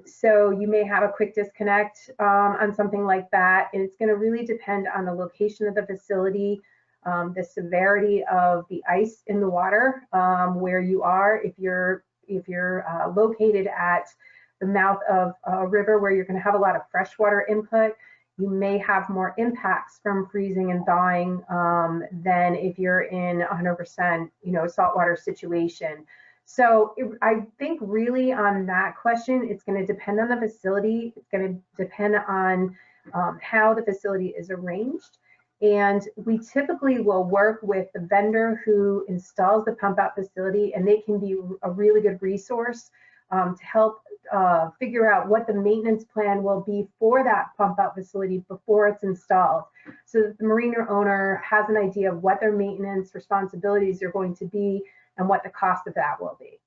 So you may have a quick disconnect on something like that. And it's going to really depend on the location of the facility, the severity of the ice in the water, where you are. If you're located at the mouth of a river where you're going to have a lot of freshwater input, you may have more impacts from freezing and thawing than if you're in 100%, saltwater situation. So I think really on that question, it's going to depend on the facility. It's going to depend on how the facility is arranged. And we typically will work with the vendor who installs the pump out facility, and they can be a really good resource to help figure out what the maintenance plan will be for that pump out facility before it's installed, so that the marina owner has an idea of what their maintenance responsibilities are going to be and what the cost of that will be.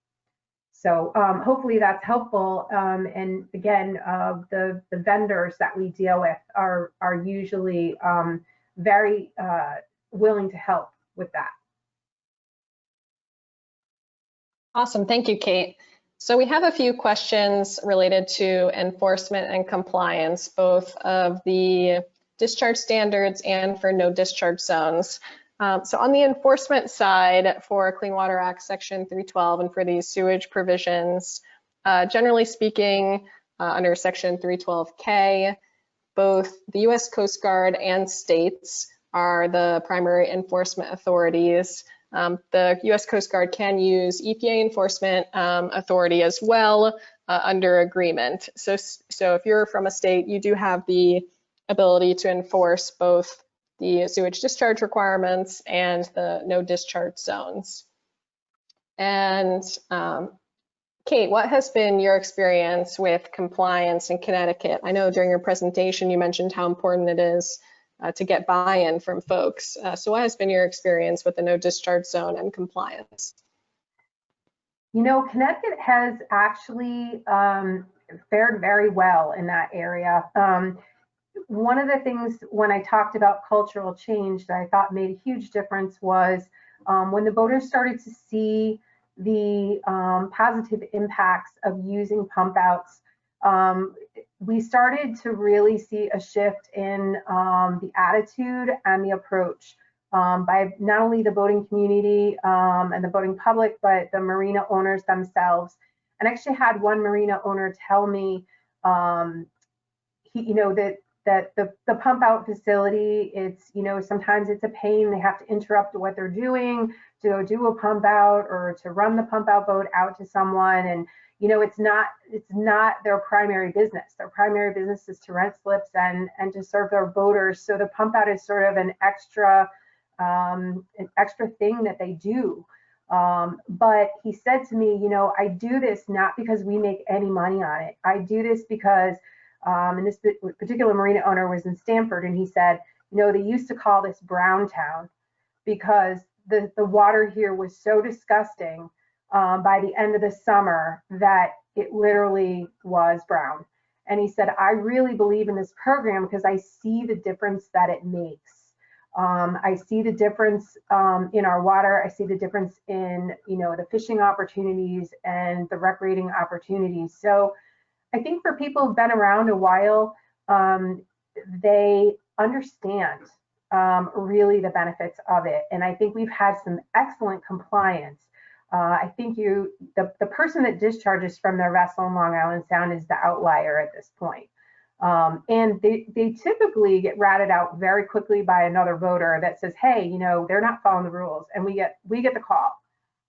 So hopefully that's helpful. And again, the vendors that we deal with are usually very willing to help with that. Awesome, thank you, Kate. So we have a few questions related to enforcement and compliance, both of the discharge standards and for no discharge zones. So on the enforcement side for Clean Water Act Section 312 and for these sewage provisions, generally speaking, under Section 312K, both the U.S. Coast Guard and states are the primary enforcement authorities. The U.S. Coast Guard can use EPA enforcement authority as well under agreement. So if you're from a state, you do have the ability to enforce both the sewage discharge requirements and the no discharge zones. And Kate, what has been your experience with compliance in Connecticut? I know during your presentation you mentioned how important it is to get buy-in from folks. So what has been your experience with the no discharge zone and compliance? You know, Connecticut has actually fared very well in that area. One of the things when I talked about cultural change that I thought made a huge difference was when the boaters started to see the positive impacts of using pump outs. We started to really see a shift in the attitude and the approach by not only the boating community and the boating public, but the marina owners themselves. And I actually had one marina owner tell me, that the pump out facility, it's, sometimes it's a pain. They have to interrupt what they're doing to go do a pump out or to run the pump out boat out to someone. And, it's not their primary business. Their primary business is to rent slips and to serve their boaters. So the pump out is sort of an extra thing that they do. But he said to me, I do this not because we make any money on it. I do this because, and this particular marina owner was in Stamford, and he said, they used to call this Brown Town because the water here was so disgusting by the end of the summer that it literally was brown. And he said, I really believe in this program because I see the difference that it makes. I see the difference in our water. I see the difference in, the fishing opportunities and the recreating opportunities. So I think for people who've been around a while, they understand really the benefits of it. And I think we've had some excellent compliance. I think the person that discharges from their vessel in Long Island Sound is the outlier at this point. And they typically get ratted out very quickly by another voter that says, hey, they're not following the rules. And we get the call.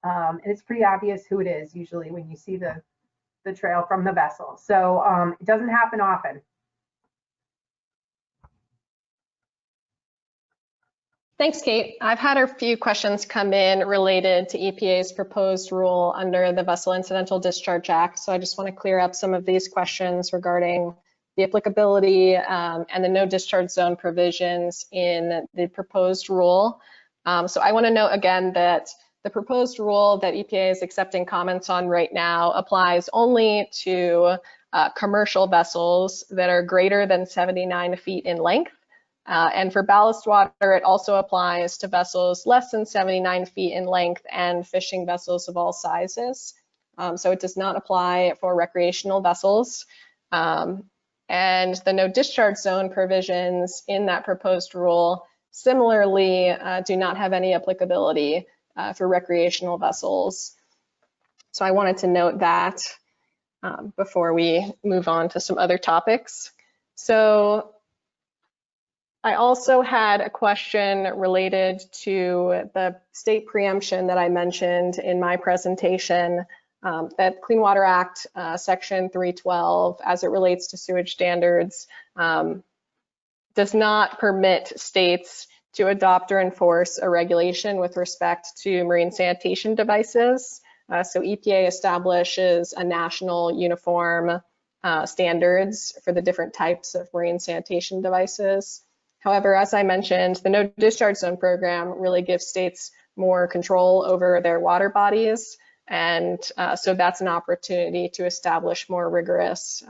And it's pretty obvious who it is usually when you see the trail from the vessel. So it doesn't happen often. Thanks, Kate. I've had a few questions come in related to EPA's proposed rule under the Vessel Incidental Discharge Act. So I just want to clear up some of these questions regarding the applicability and the no discharge zone provisions in the proposed rule. So I want to note again that the proposed rule that EPA is accepting comments on right now applies only to commercial vessels that are greater than 79 feet in length. And for ballast water, it also applies to vessels less than 79 feet in length and fishing vessels of all sizes. So it does not apply for recreational vessels. And the no discharge zone provisions in that proposed rule similarly do not have any applicability for recreational vessels. So I wanted to note that before we move on to some other topics. So I also had a question related to the state preemption that I mentioned in my presentation, that Clean Water Act Section 312, as it relates to sewage standards, does not permit states to adopt or enforce a regulation with respect to marine sanitation devices. So EPA establishes a national uniform standards for the different types of marine sanitation devices. However, as I mentioned, the no discharge zone program really gives states more control over their water bodies. And so that's an opportunity to establish more rigorous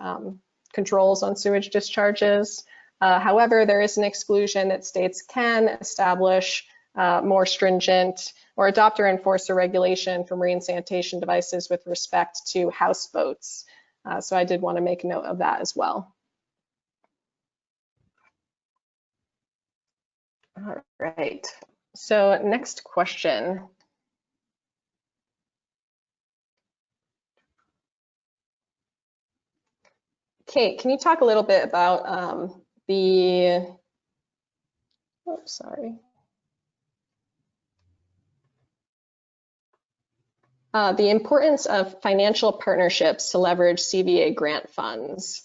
controls on sewage discharges. However, there is an exclusion that states can establish more stringent or adopt or enforce a regulation for marine sanitation devices with respect to houseboats. So I did want to make note of that as well. All right, so next question. Kate, can you talk a little bit about the importance of financial partnerships to leverage CVA grant funds?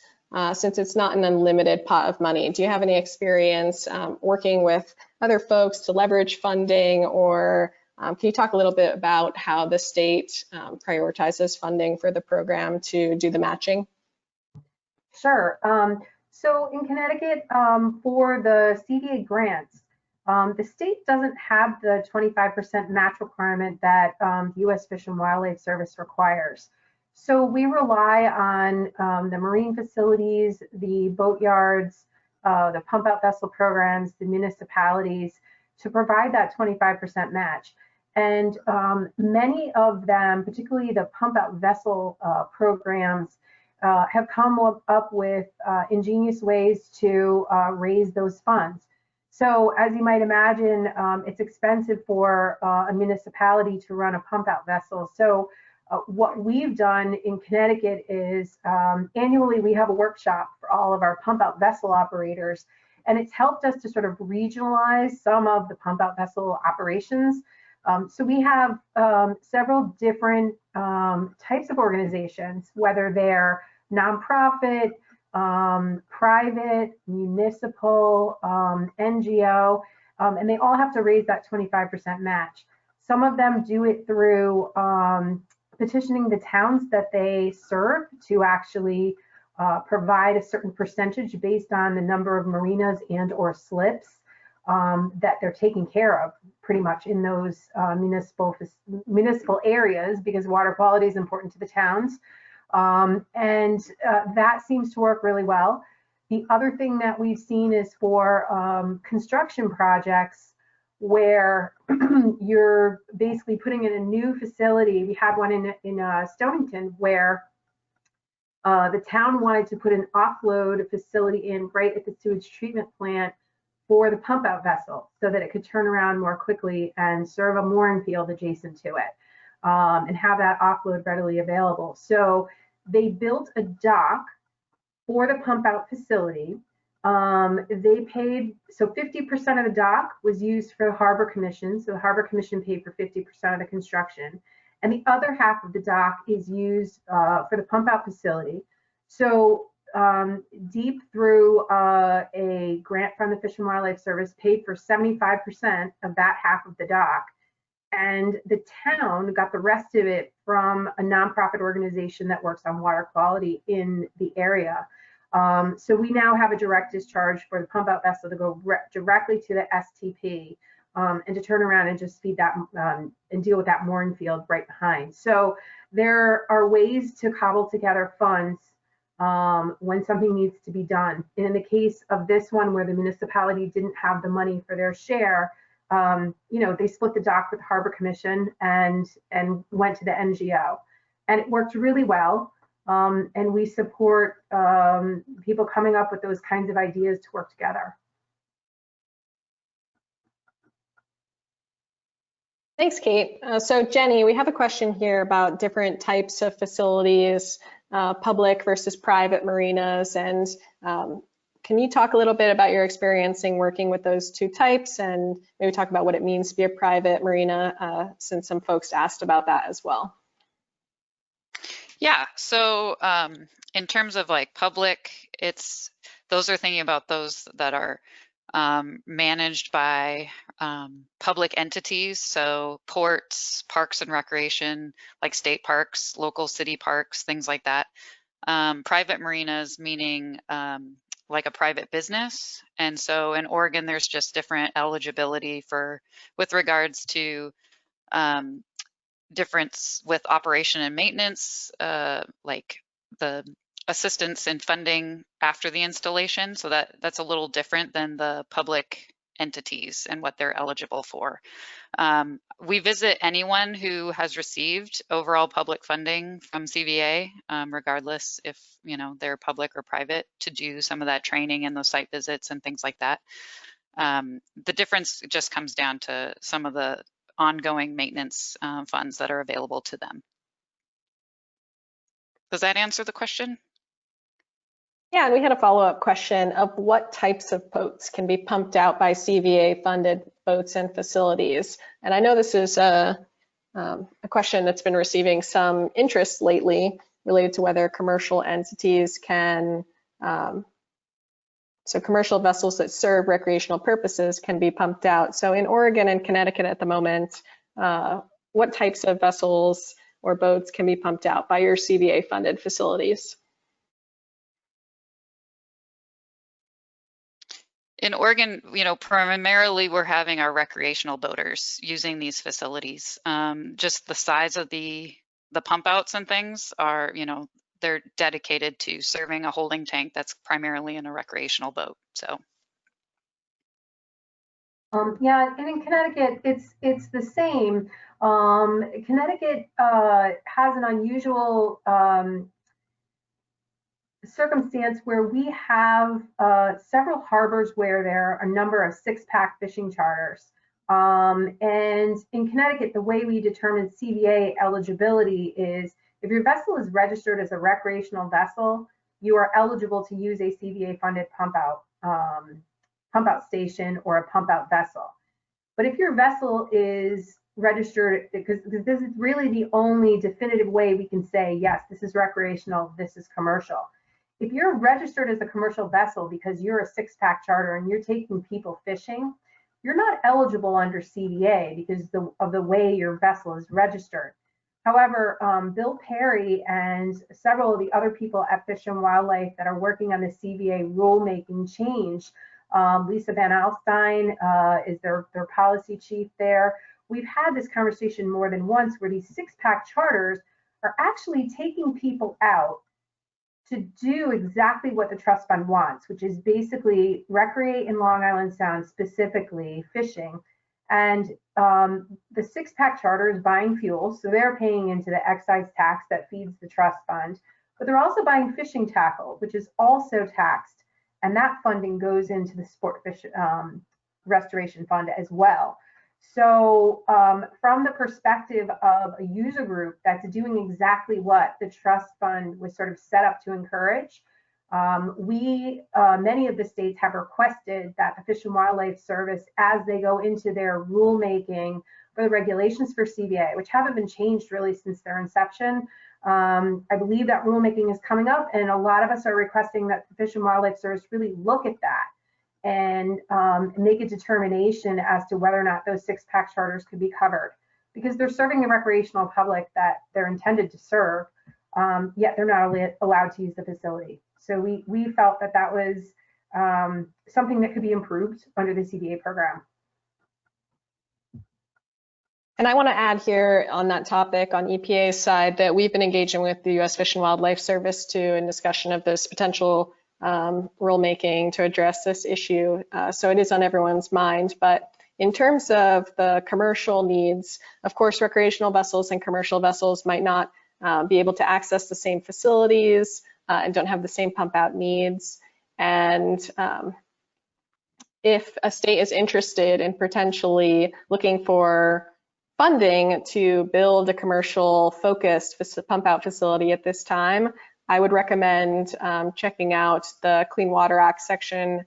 since it's not an unlimited pot of money. Do you have any experience working with other folks to leverage funding, or can you talk a little bit about how the state prioritizes funding for the program to do the matching? Sure. So in Connecticut, for the CDA grants, the state doesn't have the 25% match requirement that the U.S. Fish and Wildlife Service requires. So we rely on the marine facilities, the boatyards, the pump out vessel programs, the municipalities to provide that 25% match. And many of them, particularly the pump out vessel programs, have come up with ingenious ways to raise those funds. So as you might imagine, it's expensive for a municipality to run a pump out vessel. So what we've done in Connecticut is annually we have a workshop for all of our pump out vessel operators, and it's helped us to sort of regionalize some of the pump out vessel operations. So we have several different types of organizations, whether they're nonprofit, private, municipal, NGO, and they all have to raise that 25% match. Some of them do it through petitioning the towns that they serve to actually provide a certain percentage based on the number of marinas and or slips that they're taking care of pretty much in those municipal areas, because water quality is important to the towns. That seems to work really well. The other thing that we've seen is for construction projects where you're basically putting in a new facility. We had one in Stonington where the town wanted to put an offload facility in right at the sewage treatment plant for the pump out vessel so that it could turn around more quickly and serve a mooring field adjacent to it and have that offload readily available. So they built a dock for the pump out facility. They paid, so 50% of the dock was used for the Harbor Commission. So the Harbor Commission paid for 50% of the construction. And the other half of the dock is used for the pump out facility. So Deep, through a grant from the Fish and Wildlife Service, paid for 75% of that half of the dock. And the town got the rest of it from a nonprofit organization that works on water quality in the area. So we now have a direct discharge for the pump out vessel to go directly to the STP and to turn around and just feed that and deal with that mooring field right behind. So there are ways to cobble together funds when something needs to be done. And in the case of this one where the municipality didn't have the money for their share, they split the dock with the Harbor Commission and went to the NGO. And it worked really well. And we support people coming up with those kinds of ideas to work together. Thanks, Kate. So Jenny, we have a question here about different types of facilities, public versus private marinas. And can you talk a little bit about your experience in working with those two types and maybe talk about what it means to be a private marina, since some folks asked about that as well? Yeah, so in terms of like public, those are thinking about those that are managed by public entities, so ports, parks and recreation, like state parks, local city parks, things like that. Private marinas, meaning like a private business. And so in Oregon, there's just different eligibility with regards to difference with operation and maintenance, like the assistance and funding after the installation. So that's a little different than the public entities and what they're eligible for. We visit anyone who has received overall public funding from CVA, regardless if they're public or private, to do some of that training and those site visits and things like that. The difference just comes down to some of the ongoing maintenance funds that are available to them. Does that answer the question? Yeah, and we had a follow-up question of what types of boats can be pumped out by CVA funded boats and facilities. And I know this is a question that's been receiving some interest lately related to whether commercial entities can So commercial vessels that serve recreational purposes can be pumped out. So in Oregon and Connecticut at the moment, what types of vessels or boats can be pumped out by your CVA funded facilities? In Oregon, primarily we're having our recreational boaters using these facilities. Just the size of the pump outs and things are, they're dedicated to serving a holding tank that's primarily in a recreational boat. So. Yeah, and in Connecticut, it's the same. Connecticut has an unusual circumstance where we have several harbors where there are a number of six-pack fishing charters. And in Connecticut, the way we determine CVA eligibility is if your vessel is registered as a recreational vessel, you are eligible to use a CVA-funded pump out station or a pump out vessel. But if your vessel is registered, because this is really the only definitive way we can say, yes, this is recreational, this is commercial. If you're registered as a commercial vessel because you're a six-pack charter and you're taking people fishing, you're not eligible under CVA because of the way your vessel is registered. However, Bill Perry and several of the other people at Fish and Wildlife that are working on the CVA rulemaking change, Lisa Van Alstyne is their policy chief there. We've had this conversation more than once where these six-pack charters are actually taking people out to do exactly what the trust fund wants, which is basically recreate in Long Island Sound, specifically fishing. And the six-pack charter is buying fuel, so they're paying into the excise tax that feeds the trust fund, but they're also buying fishing tackle, which is also taxed, and that funding goes into the sport fish restoration fund as well. So from the perspective of a user group that's doing exactly what the trust fund was sort of set up to encourage, many of the states have requested that the Fish and Wildlife Service, as they go into their rulemaking for the regulations for CVA, which haven't been changed really since their inception, I believe that rulemaking is coming up, and a lot of us are requesting that the Fish and Wildlife Service really look at that and make a determination as to whether or not those six-pack charters could be covered, because they're serving the recreational public that they're intended to serve, yet they're not allowed to use the facility. So we felt that that was something that could be improved under the CVA program. And I want to add here on that topic on EPA's side that we've been engaging with the U.S. Fish and Wildlife Service too in discussion of this potential rulemaking to address this issue. So it is on everyone's mind. But in terms of the commercial needs, of course, recreational vessels and commercial vessels might not be able to access the same facilities and don't have the same pump out needs. And if a state is interested in potentially looking for funding to build a commercial focused pump out facility at this time, I would recommend checking out the Clean Water Act Section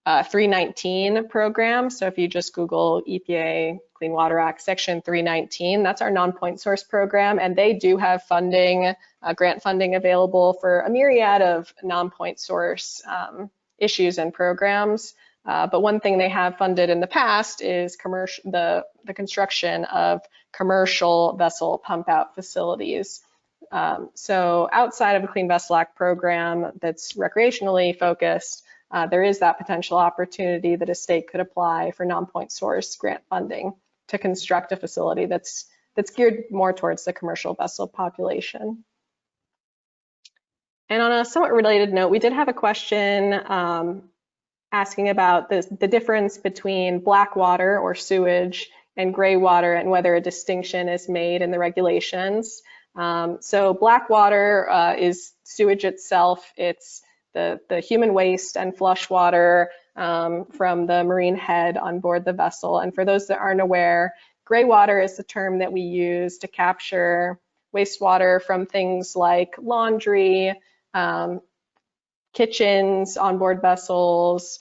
319 program. So if you just Google EPA Clean Water Act Section 319, that's our non-point source program, and they do have funding, grant funding available for a myriad of non-point source issues and programs. But one thing they have funded in the past is the construction of commercial vessel pump out facilities. So outside of the Clean Vessel Act program that's recreationally focused, there is that potential opportunity that a state could apply for non-point source grant funding to construct a facility that's geared more towards the commercial vessel population. And on a somewhat related note, we did have a question asking about the difference between black water or sewage and gray water and whether a distinction is made in the regulations. So black water is sewage itself. It's the human waste and flush water from the marine head on board the vessel. And for those that aren't aware, gray water is the term that we use to capture wastewater from things like laundry, kitchens, onboard vessels,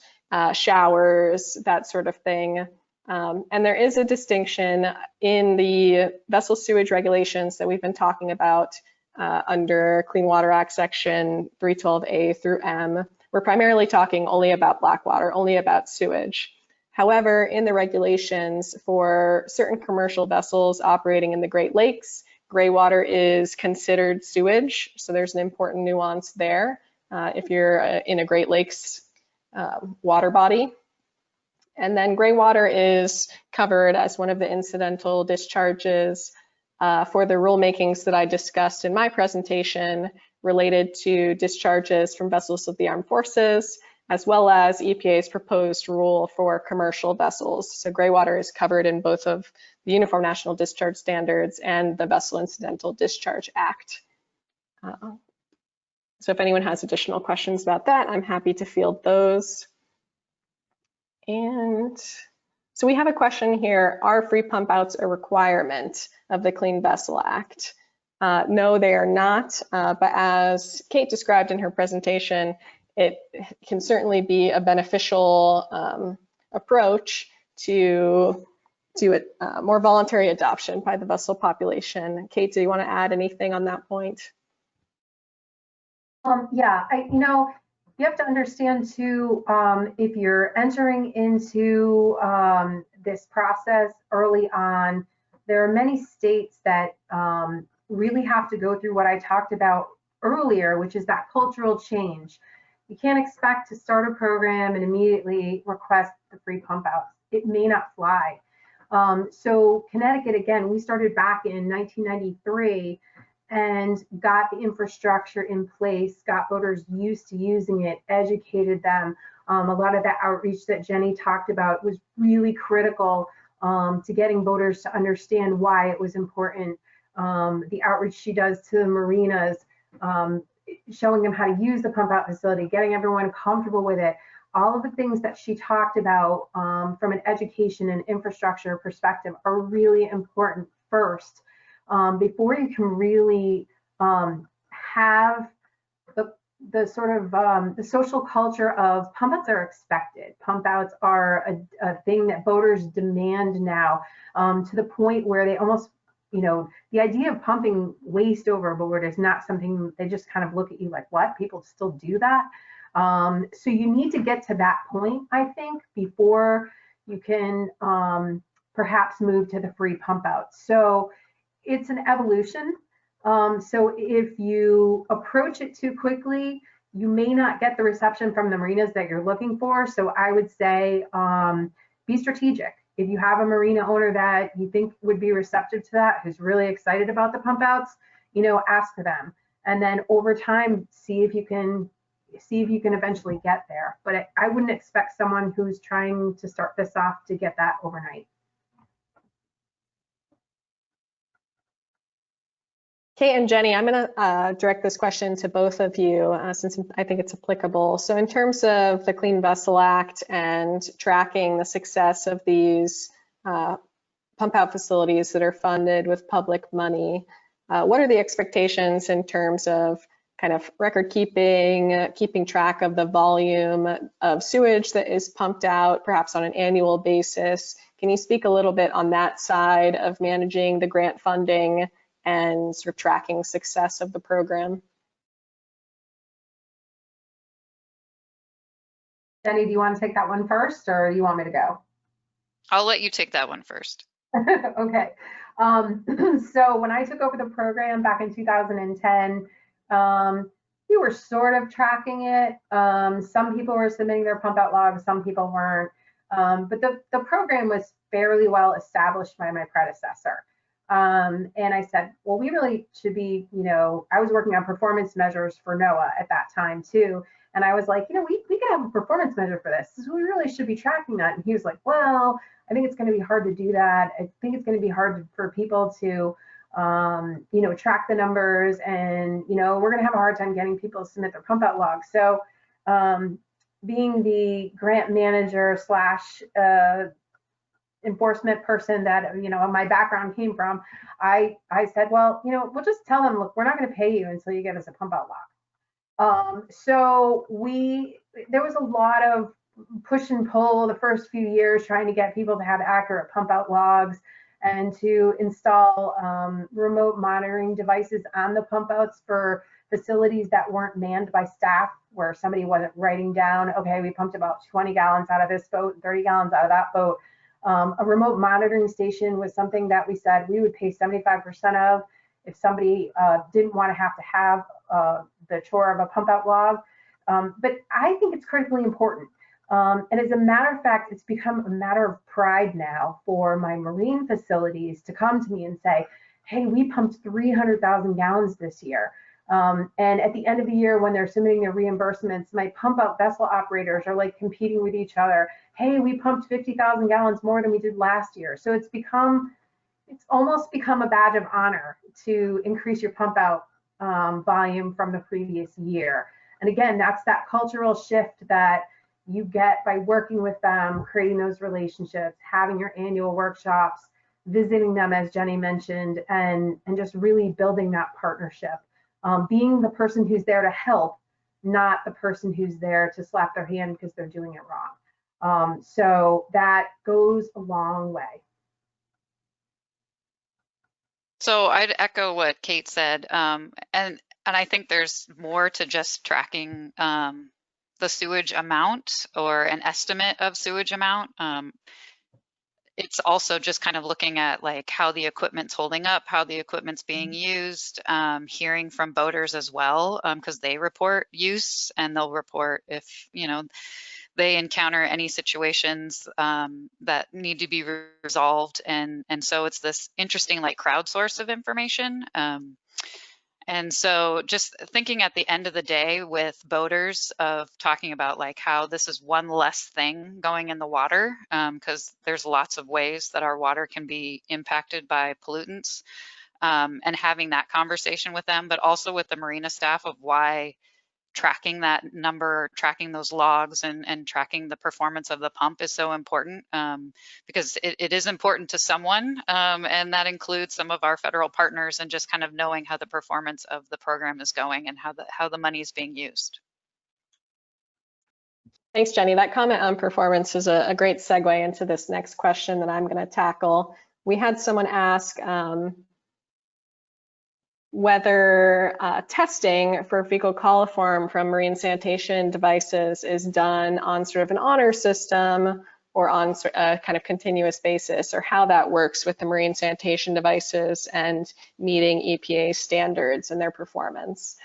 showers, that sort of thing. And there is a distinction in the vessel sewage regulations that we've been talking about under Clean Water Act section 312A through M. We're primarily talking only about black water, only about sewage. However, in the regulations for certain commercial vessels operating in the Great Lakes, gray water is considered sewage. So there's an important nuance there if you're in a Great Lakes water body. And then gray water is covered as one of the incidental discharges for the rulemakings that I discussed in my presentation related to discharges from vessels of the armed forces, as well as EPA's proposed rule for commercial vessels. So gray water is covered in both of the Uniform National Discharge Standards and the Vessel Incidental Discharge Act. So if anyone has additional questions about that, I'm happy to field those. And so we have a question here, are free pump outs a requirement of the Clean Vessel Act? No, they are not, but as Kate described in her presentation, it can certainly be a beneficial approach to more voluntary adoption by the vessel population. Kate, do you want to add anything on that point? Yeah, you have to understand too, if you're entering into this process early on, there are many states that really have to go through what I talked about earlier, which is that cultural change. You can't expect to start a program and immediately request the free pump outs. It may not fly. So Connecticut, again, we started back in 1993 and got the infrastructure in place, got voters used to using it, educated them. A lot of that outreach that Jenny talked about was really critical to getting voters to understand why it was important. The outreach she does to the marinas, showing them how to use the pump out facility, getting everyone comfortable with it. All of the things that she talked about from an education and infrastructure perspective are really important first. Before you can really have the sort of the social culture of pump outs are expected. Pump outs are a thing that voters demand now, to the point where they almost, the idea of pumping waste overboard is not something they just kind of look at you like, what? People still do that? So you need to get to that point, I think, before you can perhaps move to the free pump out. So it's an evolution. So if you approach it too quickly, you may not get the reception from the marinas that you're looking for. So I would say be strategic. If you have a marina owner that you think would be receptive to that, who's really excited about the pump outs, ask them. And then over time, see if you can eventually get there. But I wouldn't expect someone who's trying to start this off to get that overnight. Kate and Jenny, I'm going to direct this question to both of you since I think it's applicable. So in terms of the Clean Vessel Act and tracking the success of these pump out facilities that are funded with public money, what are the expectations in terms of kind of record keeping, keeping track of the volume of sewage that is pumped out, perhaps on an annual basis? Can you speak a little bit on that side of managing the grant funding and sort of tracking success of the program? Jenny, do you want to take that one first, or do you want me to go? I'll let you take that one first. Okay. So when I took over the program back in 2010, we were sort of tracking it. Some people were submitting their pump out logs, some people weren't. But the program was fairly well established by my predecessor. And I said, well, we really should be, I was working on performance measures for NOAA at that time too. And I was like, we could have a performance measure for this. So we really should be tracking that. And he was like, well, I think it's going to be hard to do that. I think it's going to be hard for people to, track the numbers, and, we're going to have a hard time getting people to submit their pump out logs. So being the grant manager / enforcement person that my background came from, I said, well, we'll just tell them, look, we're not going to pay you until you give us a pump out log. So there was a lot of push and pull the first few years trying to get people to have accurate pump out logs, and to install remote monitoring devices on the pump outs for facilities that weren't manned by staff, where somebody wasn't writing down, okay, we pumped about 20 gallons out of this boat, 30 gallons out of that boat. A remote monitoring station was something that we said we would pay 75% of if somebody didn't want to have the chore of a pump out log. But I think it's critically important. And as a matter of fact, it's become a matter of pride now for my marine facilities to come to me and say, hey, we pumped 300,000 gallons this year. And at the end of the year, when they're submitting their reimbursements, my pump out vessel operators are like competing with each other. Hey, we pumped 50,000 gallons more than we did last year. So it's almost become a badge of honor to increase your pump out volume from the previous year. And again, that's that cultural shift that you get by working with them, creating those relationships, having your annual workshops, visiting them, as Jenny mentioned, and just really building that partnership. Being the person who's there to help, not the person who's there to slap their hand because they're doing it wrong. So that goes a long way. So I'd echo what Kate said, and I think there's more to just tracking the sewage amount or an estimate of sewage amount. It's also just kind of looking at like how the equipment's holding up, how the equipment's being used, hearing from boaters as well, because they report use and they'll report if, you know, they encounter any situations that need to be resolved. And so it's this interesting like crowdsource of information. And so just thinking at the end of the day with boaters of talking about like how this is one less thing going in the water, because there's lots of ways that our water can be impacted by pollutants, and having that conversation with them, but also with the marina staff of why tracking that number, tracking those logs and tracking the performance of the pump is so important, because it is important to someone, and that includes some of our federal partners, and just kind of knowing how the performance of the program is going and how the money is being used. Thanks, Jenny. That comment on performance is a great segue into this next question that I'm going to tackle. We had someone ask whether testing for fecal coliform from marine sanitation devices is done on sort of an honor system or on a kind of continuous basis, or how that works with the marine sanitation devices and meeting EPA standards and their performance.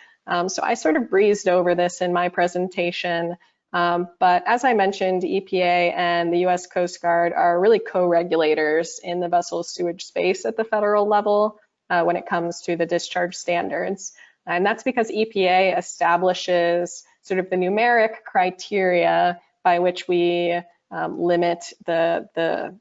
So I sort of breezed over this in my presentation, but as I mentioned, EPA and the US Coast Guard are really co-regulators in the vessel sewage space at the federal level when it comes to the discharge standards. And that's because EPA establishes sort of the numeric criteria by which we limit the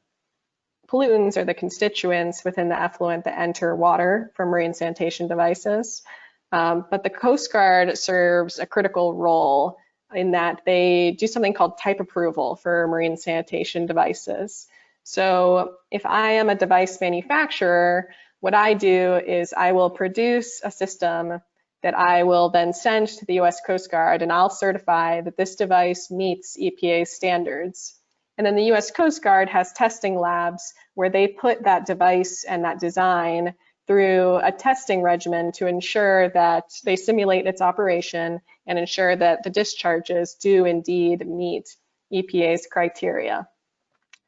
pollutants or the constituents within the effluent that enter water from marine sanitation devices. But the Coast Guard serves a critical role in that they do something called type approval for marine sanitation devices. So if I am a device manufacturer, what I do is I will produce a system that I will then send to the US Coast Guard, and I'll certify that this device meets EPA standards. And then the US Coast Guard has testing labs where they put that device and that design through a testing regimen to ensure that they simulate its operation and ensure that the discharges do indeed meet EPA's criteria.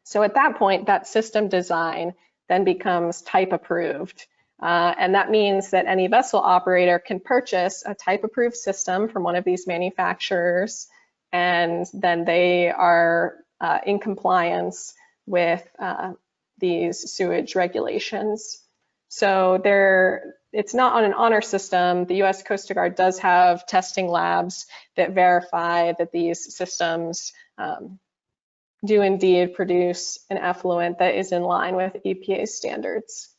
So at that point, that system design then becomes type approved. And that means that any vessel operator can purchase a type approved system from one of these manufacturers, and then they are in compliance with these sewage regulations. So it's not on an honor system. The US Coast Guard does have testing labs that verify that these systems do indeed produce an effluent that is in line with EPA standards.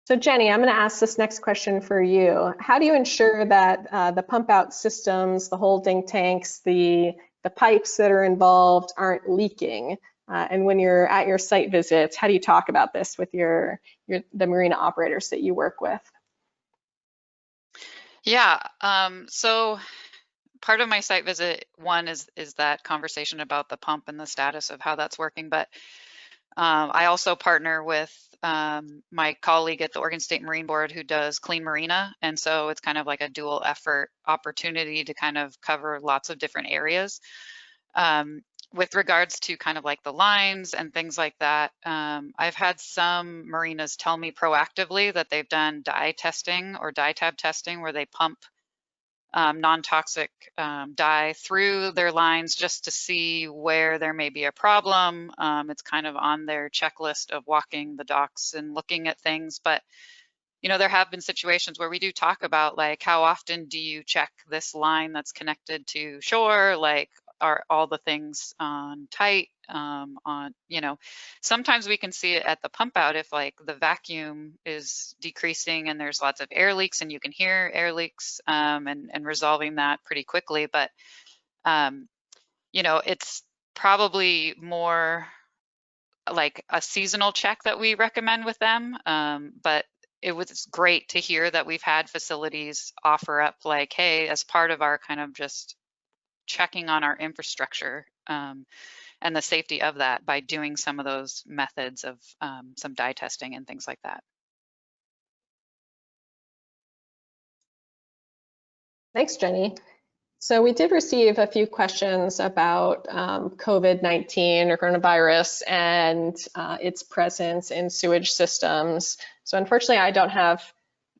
So Jenny, I'm going to ask this next question for you. How do you ensure that the pump out systems, the holding tanks, the pipes that are involved aren't leaking? And when you're at your site visits, how do you talk about this with the marina operators that you work with? Yeah, so part of my site visit, one is that conversation about the pump and the status of how that's working. But I also partner with my colleague at the Oregon State Marine Board who does Clean Marina. And so it's kind of like a dual effort opportunity to kind of cover lots of different areas. With regards to kind of like the lines and things like that, I've had some marinas tell me proactively that they've done dye testing or dye tab testing where they pump non-toxic dye through their lines just to see where there may be a problem. It's kind of on their checklist of walking the docks and looking at things. But, you know, there have been situations where we do talk about like, how often do you check this line that's connected to shore? Like, are all the things on tight? You know, sometimes we can see it at the pump out if like the vacuum is decreasing and there's lots of air leaks and you can hear air leaks, and resolving that pretty quickly. But, you know, it's probably more like a seasonal check that we recommend with them. But it was great to hear that we've had facilities offer up like, hey, as part of our kind of just checking on our infrastructure and the safety of that by doing some of those methods of some dye testing and things like that. Thanks, Jenny. So we did receive a few questions about COVID-19 or coronavirus and its presence in sewage systems. So unfortunately, I don't have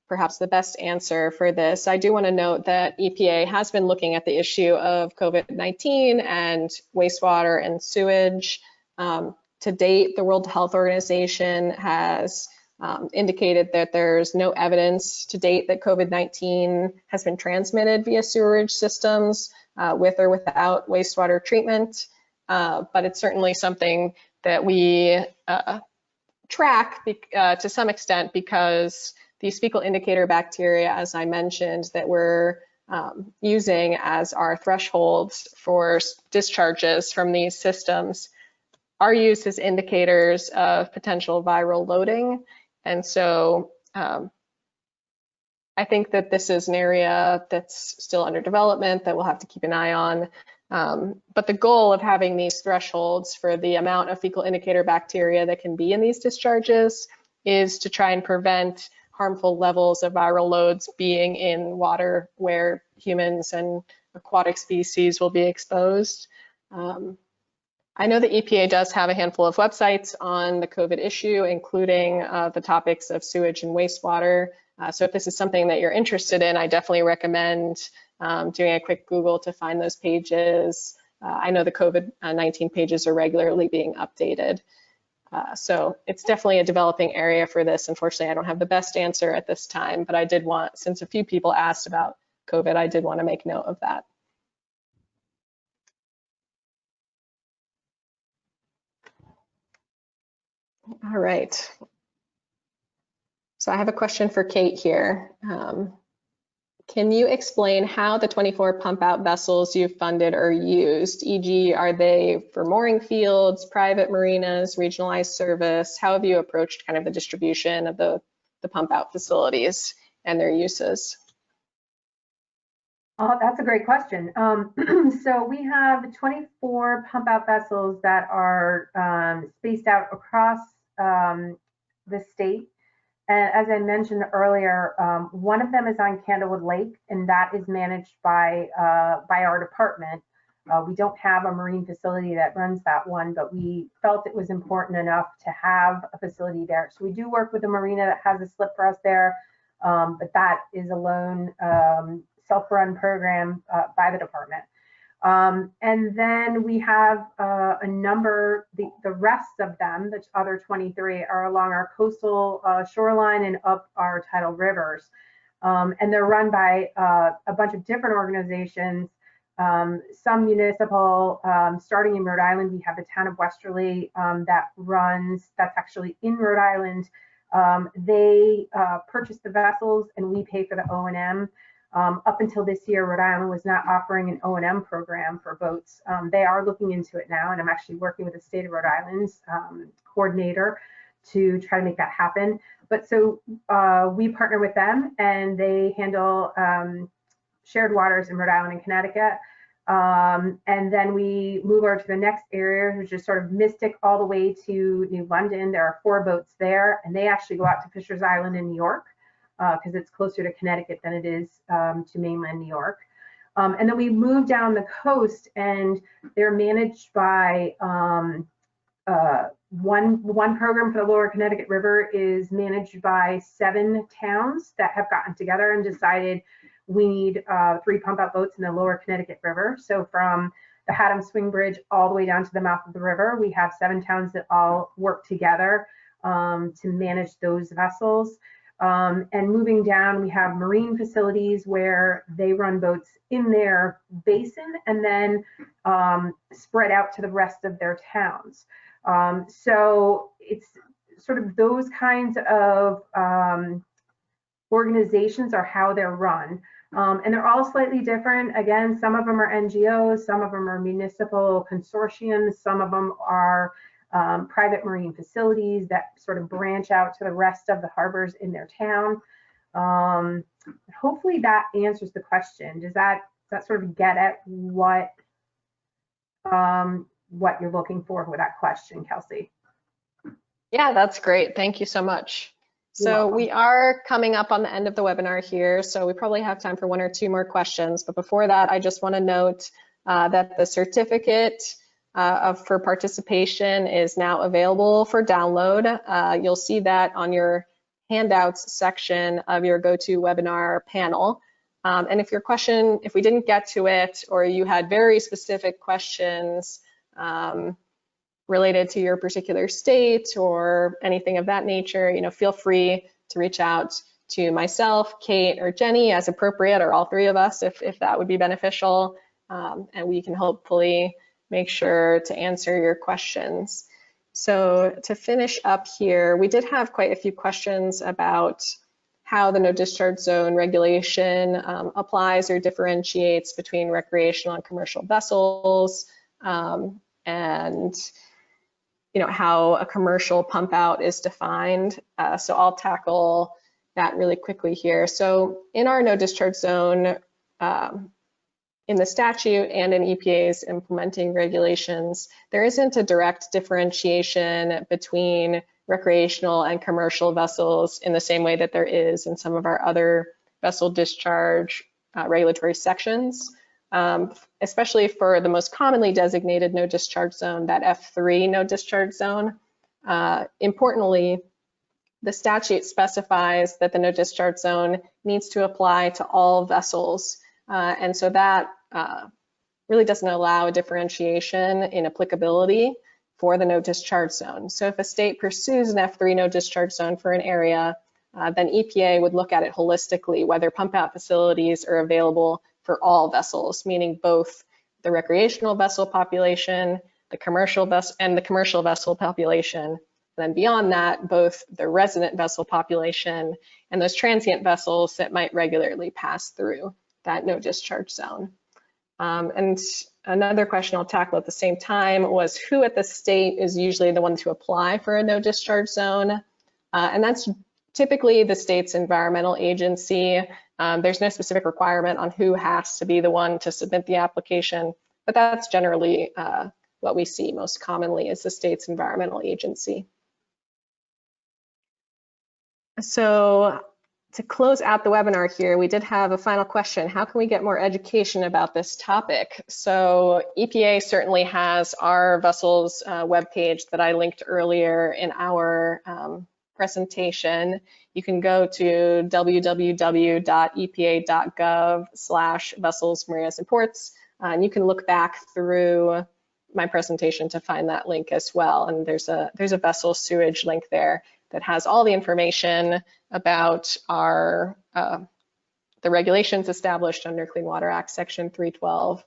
perhaps the best answer for this. I do want to note that EPA has been looking at the issue of COVID-19 and wastewater and sewage. To date, the World Health Organization has indicated that there's no evidence to date that COVID-19 has been transmitted via sewage systems with or without wastewater treatment. But it's certainly something that we track to some extent because these fecal indicator bacteria, as I mentioned, that we're using as our thresholds for discharges from these systems are used as indicators of potential viral loading. And so I think that this is an area that's still under development that we'll have to keep an eye on. But the goal of having these thresholds for the amount of fecal indicator bacteria that can be in these discharges is to try and prevent harmful levels of viral loads being in water where humans and aquatic species will be exposed. I know the EPA does have a handful of websites on the COVID issue, including the topics of sewage and wastewater. So if this is something that you're interested in, I definitely recommend doing a quick Google to find those pages. I know the COVID-19 pages are regularly being updated. So it's definitely a developing area for this. Unfortunately, I don't have the best answer at this time, but I did want, since a few people asked about COVID, I did want to make note of that. All right. So I have a question for Kate here. Can you explain how the 24 pump out vessels you've funded are used? E.g., are they for mooring fields, private marinas, regionalized service? How have you approached kind of the distribution of the pump out facilities and their uses? Oh, that's a great question. So we have 24 pump out vessels that are spaced out across the state. And as I mentioned earlier, one of them is on Candlewood Lake, and that is managed by our department. We don't have a marine facility that runs that one, but we felt it was important enough to have a facility there. So we do work with a marina that has a slip for us there, but that is a lone self-run program by the department. And then we have a number, the rest of them, the other 23, are along our coastal shoreline and up our tidal rivers. And they're run by a bunch of different organizations, some municipal, starting in Rhode Island. We have the town of Westerly that's actually in Rhode Island. They purchase the vessels and we pay for the O&M. Up until this year, Rhode Island was not offering an O&M program for boats. They are looking into it now, and I'm actually working with the state of Rhode Island's coordinator to try to make that happen. But so we partner with them, and they handle shared waters in Rhode Island and Connecticut. And then we move over to the next area, which is sort of Mystic all the way to New London. There are 4 boats there, and they actually go out to Fisher's Island in New York because it's closer to Connecticut than it is to mainland New York. And then we move down the coast, and they're managed by one program for the Lower Connecticut River is managed by 7 towns that have gotten together and decided we need 3 pump out boats in the Lower Connecticut River. So from the Haddam Swing Bridge all the way down to the mouth of the river, we have 7 towns that all work together to manage those vessels. And moving down, we have marine facilities where they run boats in their basin and then spread out to the rest of their towns. So it's sort of those kinds of organizations are how they're run. And they're all slightly different. Again, some of them are NGOs, some of them are municipal consortiums, some of them are private marine facilities that sort of branch out to the rest of the harbors in their town. Hopefully that answers the question. Does that sort of get at what you're looking for with that question, Kelsey? Yeah, that's great. Thank you so much. So we are coming up on the end of the webinar here, so we probably have time for 1 or 2 more questions. But before that, I just want to note that the certificate for participation is now available for download. You'll see that on your handouts section of your GoToWebinar panel. And if we didn't get to it, or you had very specific questions related to your particular state or anything of that nature, feel free to reach out to myself, Kate, or Jenny as appropriate, or all 3 of us if that would be beneficial. And we can hopefully make sure to answer your questions. So to finish up here, we did have quite a few questions about how the no discharge zone regulation applies or differentiates between recreational and commercial vessels, and how a commercial pump out is defined. So I'll tackle that really quickly here. So in our no discharge zone, in the statute and in EPA's implementing regulations, there isn't a direct differentiation between recreational and commercial vessels in the same way that there is in some of our other vessel discharge regulatory sections, especially for the most commonly designated no discharge zone, that F3 no discharge zone. Importantly, the statute specifies that the no discharge zone needs to apply to all vessels. And so that really doesn't allow a differentiation in applicability for the no discharge zone. So if a state pursues an F3 no discharge zone for an area, then EPA would look at it holistically, whether pump out facilities are available for all vessels, meaning both the recreational vessel population, the commercial vessel population, and then beyond that, both the resident vessel population and those transient vessels that might regularly pass through that no discharge zone. And another question I'll tackle at the same time was who at the state is usually the one to apply for a no discharge zone. And that's typically the state's environmental agency. There's no specific requirement on who has to be the one to submit the application, but that's generally what we see most commonly is the state's environmental agency. So to close out the webinar here, we did have a final question. How can we get more education about this topic? So EPA certainly has our vessels webpage that I linked earlier in our presentation. You can go to www.epa.gov/vessels, marinas, and ports, and you can look back through my presentation to find that link as well. And there's a vessel sewage link there that has all the information about our the regulations established under Clean Water Act Section 312.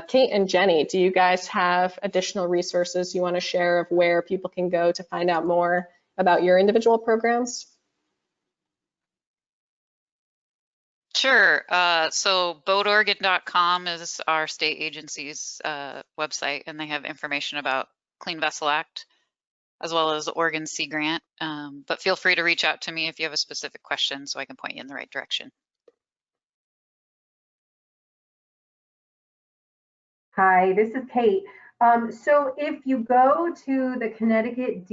Kate and Jenny, do you guys have additional resources you want to share of where people can go to find out more about your individual programs? Sure. So boatoregon.com is our state agency's website, and they have information about Clean Vessel Act as well as Oregon Sea Grant. But feel free to reach out to me if you have a specific question so I can point you in the right direction. Hi, this is Kate. So if you go to the Connecticut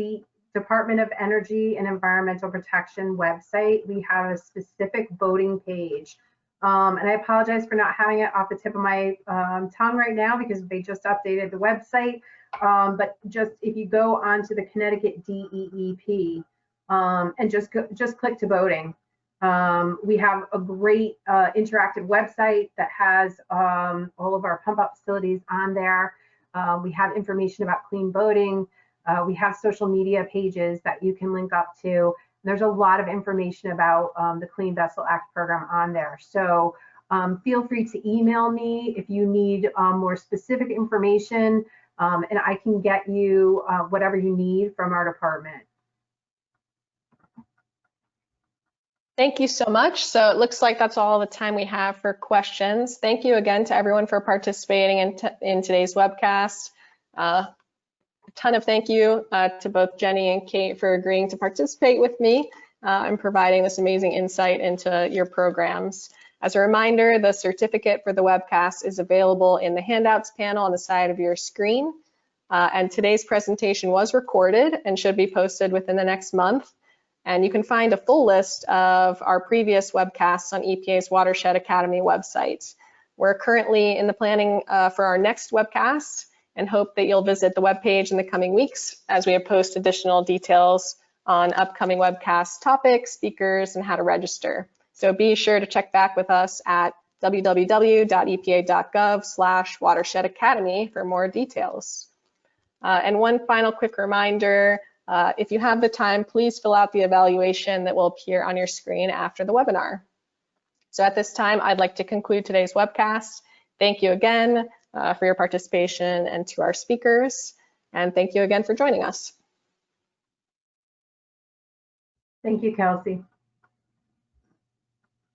Department of Energy and Environmental Protection website, we have a specific voting page. And I apologize for not having it off the tip of my tongue right now because they just updated the website. But just if you go onto the Connecticut DEEP and just click to voting. We have a great interactive website that has all of our pump up facilities on there. We have information about clean boating. We have social media pages that you can link up to. There's a lot of information about the Clean Vessel Act program on there. So feel free to email me if you need more specific information, and I can get you whatever you need from our department. Thank you so much. So it looks like that's all the time we have for questions. Thank you again to everyone for participating in today's webcast. A ton of thank you to both Jenny and Kate for agreeing to participate with me and providing this amazing insight into your programs. As a reminder, the certificate for the webcast is available in the handouts panel on the side of your screen. And today's presentation was recorded and should be posted within the next month. And you can find a full list of our previous webcasts on EPA's Watershed Academy website. We're currently in the planning for our next webcast and hope that you'll visit the webpage in the coming weeks as we post additional details on upcoming webcast topics, speakers, and how to register. So be sure to check back with us at www.epa.gov/Watershed Academy for more details. And one final quick reminder, if you have the time, please fill out the evaluation that will appear on your screen after the webinar. So at this time, I'd like to conclude today's webcast. Thank you again for your participation and to our speakers. And thank you again for joining us. Thank you, Kelsey.